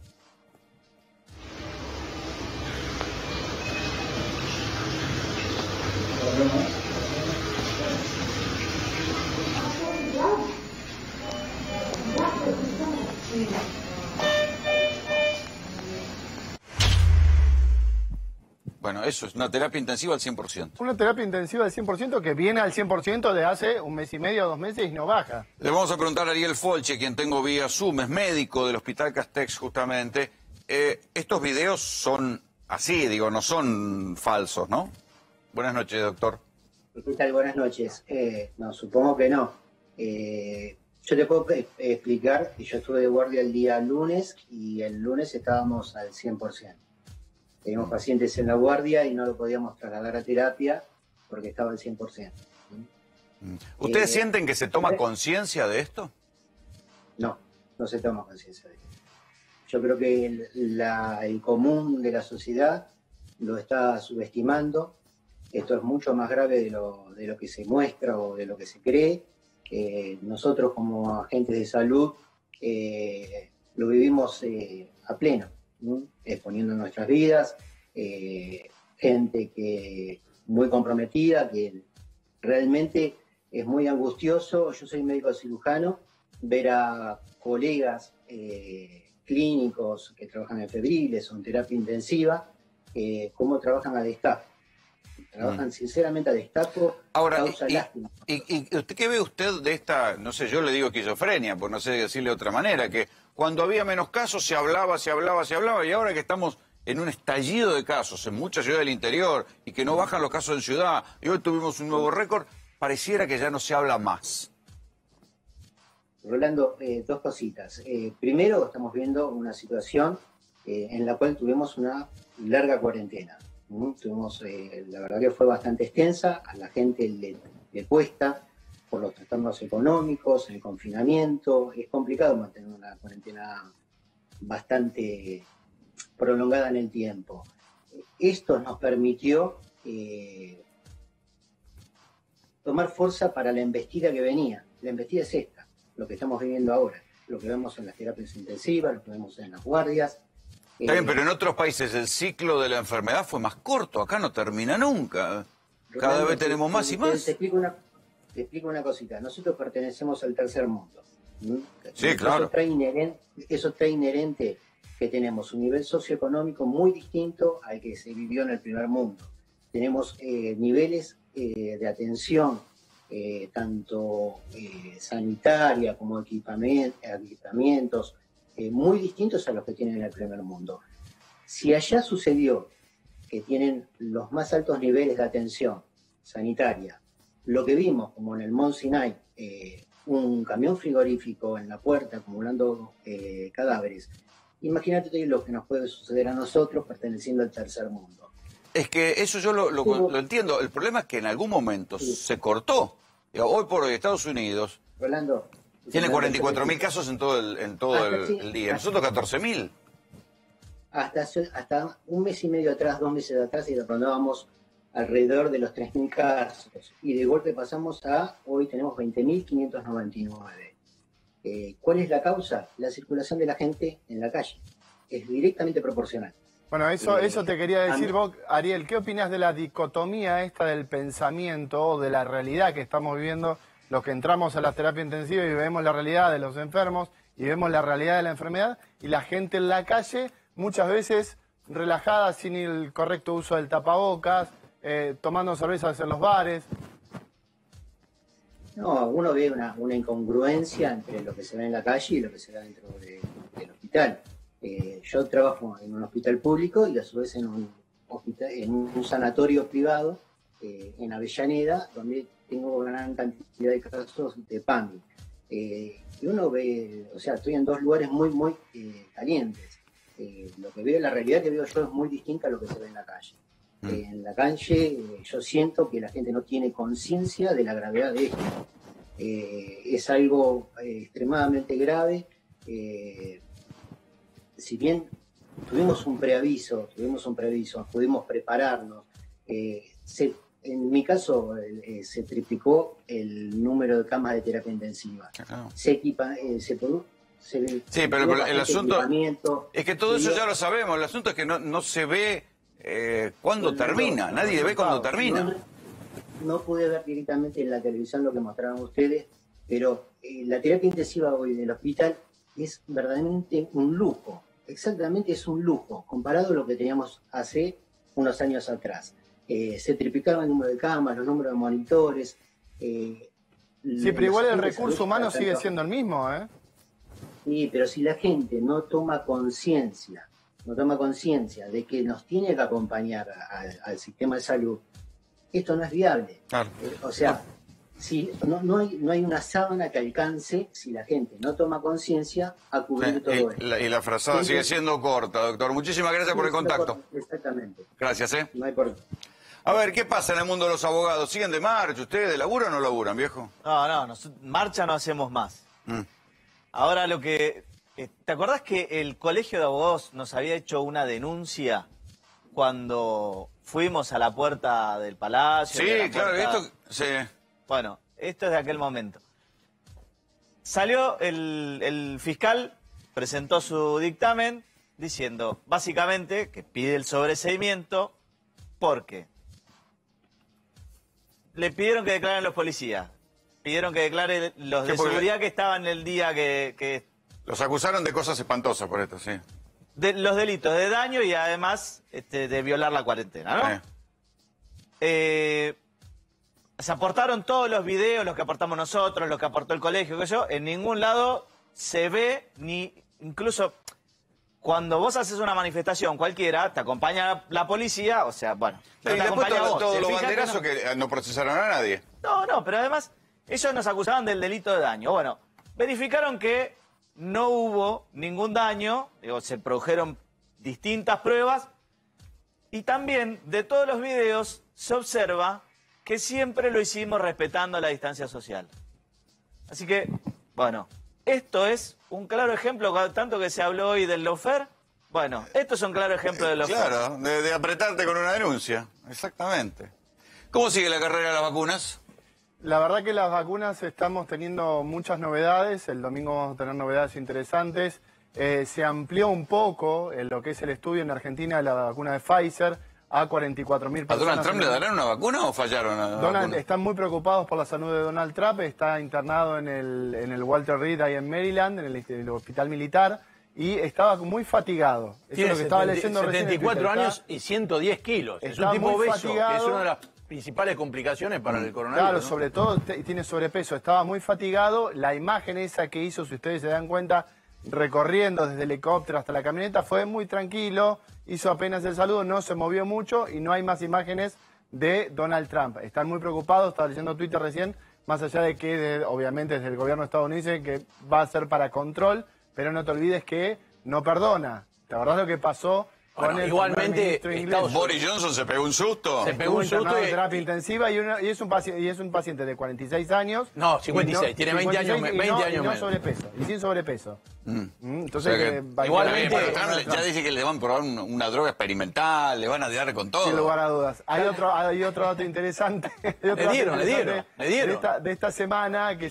Bueno, eso es una terapia intensiva al 100%. Una terapia intensiva al 100% que viene al 100% de hace un mes y medio o 2 meses y no baja. Le vamos a preguntar a Ariel Folche, quien tengo vía Zoom, es médico del Hospital Castex justamente. Estos videos son así, digo, no son falsos, ¿no? Buenas noches, doctor. ¿Qué tal? Buenas noches. No, supongo que no. Yo te puedo explicar que yo estuve de guardia el día lunes y el lunes estábamos al 100%. Teníamos pacientes en la guardia y no lo podíamos trasladar a terapia porque estaba al 100%. ¿Ustedes sienten que se toma conciencia de esto? No, no se toma conciencia de esto. Yo creo que el común de la sociedad lo está subestimando. Esto es mucho más grave de lo que se muestra o de lo que se cree. Nosotros como agentes de salud lo vivimos a pleno, ¿no? Exponiendo nuestras vidas, gente que muy comprometida, que realmente es muy angustioso. Yo soy médico cirujano ver a colegas clínicos que trabajan en febriles o en terapia intensiva, cómo trabajan a destajo. Trabajan sinceramente a destajo, causa lástima. ¿Y usted qué ve usted de esta, no sé, yo le digo esquizofrenia, por no sé decirle de otra manera, que cuando había menos casos se hablaba, y ahora que estamos en un estallido de casos en muchas ciudades del interior y que no bajan los casos en ciudad, y hoy tuvimos un nuevo récord, pareciera que ya no se habla más? Rolando, dos cositas. Primero, estamos viendo una situación en la cual tuvimos una larga cuarentena. Tuvimos, la verdad que fue bastante extensa, a la gente le cuesta por los trastornos económicos, el confinamiento, es complicado mantener una cuarentena bastante prolongada en el tiempo. Esto nos permitió tomar fuerza para la embestida que venía. La embestida es esta, lo que estamos viviendo ahora, lo que vemos en las terapias intensivas, lo que vemos en las guardias. Está bien, pero en otros países el ciclo de la enfermedad fue más corto, acá no termina nunca. Cada vez tenemos más y más. Te explico una cosita. Nosotros pertenecemos al tercer mundo. Sí, claro. Eso trae inherente que tenemos un nivel socioeconómico muy distinto al que se vivió en el primer mundo. Tenemos niveles de atención, tanto sanitaria como equipamientos, muy distintos a los que tienen en el primer mundo. Si allá sucedió que tienen los más altos niveles de atención sanitaria, lo que vimos como en el Mont Sinai, un camión frigorífico en la puerta acumulando cadáveres, imagínate lo que nos puede suceder a nosotros perteneciendo al tercer mundo. Es que eso yo lo entiendo. El problema es que en algún momento se cortó. Hoy por hoy Estados Unidos tiene 44.000 casos en todo el día. Nosotros 14.000. Hasta un mes y medio atrás, 2 meses atrás, y rondábamos alrededor de los 3.000 casos. Y de golpe pasamos hoy tenemos 20.599. ¿Cuál es la causa? La circulación de la gente en la calle. Es directamente proporcional. Bueno, eso te quería decir vos, Ariel. ¿Qué opinas de la dicotomía esta del pensamiento o de la realidad que estamos viviendo los que entramos a la terapia intensiva y vemos la realidad de los enfermos y vemos la realidad de la enfermedad, y la gente en la calle muchas veces relajada, sin el correcto uso del tapabocas, tomando cervezas en los bares? No, uno ve una incongruencia entre lo que se ve en la calle y lo que se ve dentro del hospital. Yo trabajo en un hospital público y a su vez en un sanatorio privado en Avellaneda, donde tengo gran cantidad de casos de PAMI. Y uno ve, o sea, estoy en dos lugares muy calientes. Lo que veo, la realidad que veo yo es muy distinta a lo que se ve en la calle. En la calle yo siento que la gente no tiene conciencia de la gravedad de esto. Es algo extremadamente grave. Si bien tuvimos un preaviso, pudimos prepararnos, en mi caso se triplicó el número de camas de terapia intensiva. Sí, pero el asunto es que todo eso ya lo sabemos. El asunto es que no se ve cuándo termina. Nadie ve cuándo termina. No pude ver directamente en la televisión lo que mostraron ustedes, pero la terapia intensiva hoy del hospital es verdaderamente un lujo. Exactamente, es un lujo comparado a lo que teníamos hace unos años atrás. Se triplicaron el número de camas, los números de monitores. Sí, pero igual el recurso humano sigue siendo el mismo, ¿eh? Sí, pero si la gente no toma conciencia de que nos tiene que acompañar al sistema de salud, esto no es viable. Claro. O sea, si no hay una sábana que alcance, si la gente no toma conciencia, a cubrir todo esto. Y la frazada sigue siendo corta, doctor. Muchísimas gracias por el contacto. Exactamente. Gracias, ¿eh? No hay por qué. A ver, ¿qué pasa en el mundo de los abogados? ¿Siguen de marcha? ¿Ustedes laburan o no laburan, viejo? No, marcha no hacemos más. Ahora lo que... ¿Te acordás que el Colegio de Abogados nos había hecho una denuncia cuando fuimos a la puerta del Palacio? Sí, claro, esto... Sí. Bueno, esto es de aquel momento. Salió el fiscal, presentó su dictamen diciendo, básicamente, que pide el sobreseimiento porque le pidieron que declaren los policías. pidieron que declare los de seguridad que estaban el día que... Los acusaron de cosas espantosas por esto, sí. De los delitos de daño y además de violar la cuarentena, ¿no? Se aportaron todos los videos, los que aportamos nosotros, los que aportó el colegio, qué sé yo. En ningún lado se ve ni... Incluso cuando vos haces una manifestación cualquiera, te acompaña la policía, o sea, bueno... Y después todos los banderazos que no procesaron a nadie. No, pero además ellos nos acusaban del delito de daño. Bueno, verificaron que no hubo ningún daño, digo, se produjeron distintas pruebas y también de todos los videos se observa que siempre lo hicimos respetando la distancia social. Así que, bueno, esto es un claro ejemplo, tanto que se habló hoy del lawfare, bueno, esto es un claro ejemplo del lawfare. Claro, de apretarte con una denuncia, exactamente. ¿Cómo sigue la carrera de las vacunas? La verdad que las vacunas estamos teniendo muchas novedades, el domingo vamos a tener novedades interesantes. Se amplió un poco en lo que es el estudio en Argentina de la vacuna de Pfizer a 44.000 personas. ¿A Donald Trump le darán una vacuna o fallaron a la vacuna? Están muy preocupados por la salud de Donald Trump, está internado en el Walter Reed ahí en Maryland, en el hospital militar, y estaba muy fatigado. Eso es lo que estaba leyendo recién. 74 años y 110 kilos. Es un tipo obeso, que es una de las principales complicaciones para el coronavirus. Claro, ¿no? sobre todo tiene sobrepeso, estaba muy fatigado. La imagen esa que hizo, si ustedes se dan cuenta, recorriendo desde el helicóptero hasta la camioneta, fue muy tranquilo, hizo apenas el saludo, no se movió mucho y no hay más imágenes de Donald Trump. Están muy preocupados, estaba leyendo Twitter recién, más allá de que obviamente desde el gobierno estadounidense que va a ser para control, pero no te olvides que no perdona. ¿Te acordás lo que pasó? Bueno, igualmente, Boris Johnson se pegó un susto. Se pegó un susto en terapia intensiva y es un paciente de 46 años. No, 56, tiene 20 años menos. Sobrepeso, y sin sobrepeso. Entonces, o sea igualmente, ya dice que le van a probar una droga experimental, le van a dar con todo. Sin lugar a dudas. Hay otro dato interesante. Le dieron. De esta semana que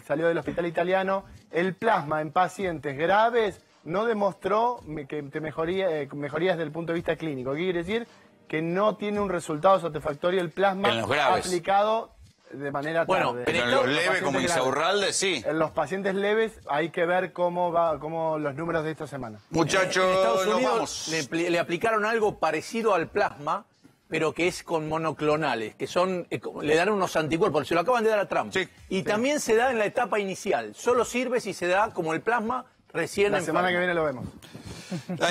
salió del hospital italiano, el plasma en pacientes graves no demostró mejorías desde el punto de vista clínico. ¿Qué quiere decir? Que no tiene un resultado satisfactorio el plasma aplicado de manera tarde. Pero en los leves, como Insaurralde, sí. En los pacientes leves hay que ver cómo los números de esta semana. Muchachos, en Estados Unidos le aplicaron algo parecido al plasma, pero que es con monoclonales, que son le dan unos anticuerpos, se lo acaban de dar a Trump. Y también se da en la etapa inicial. Solo sirve si se da como el plasma recién la semana que viene lo vemos.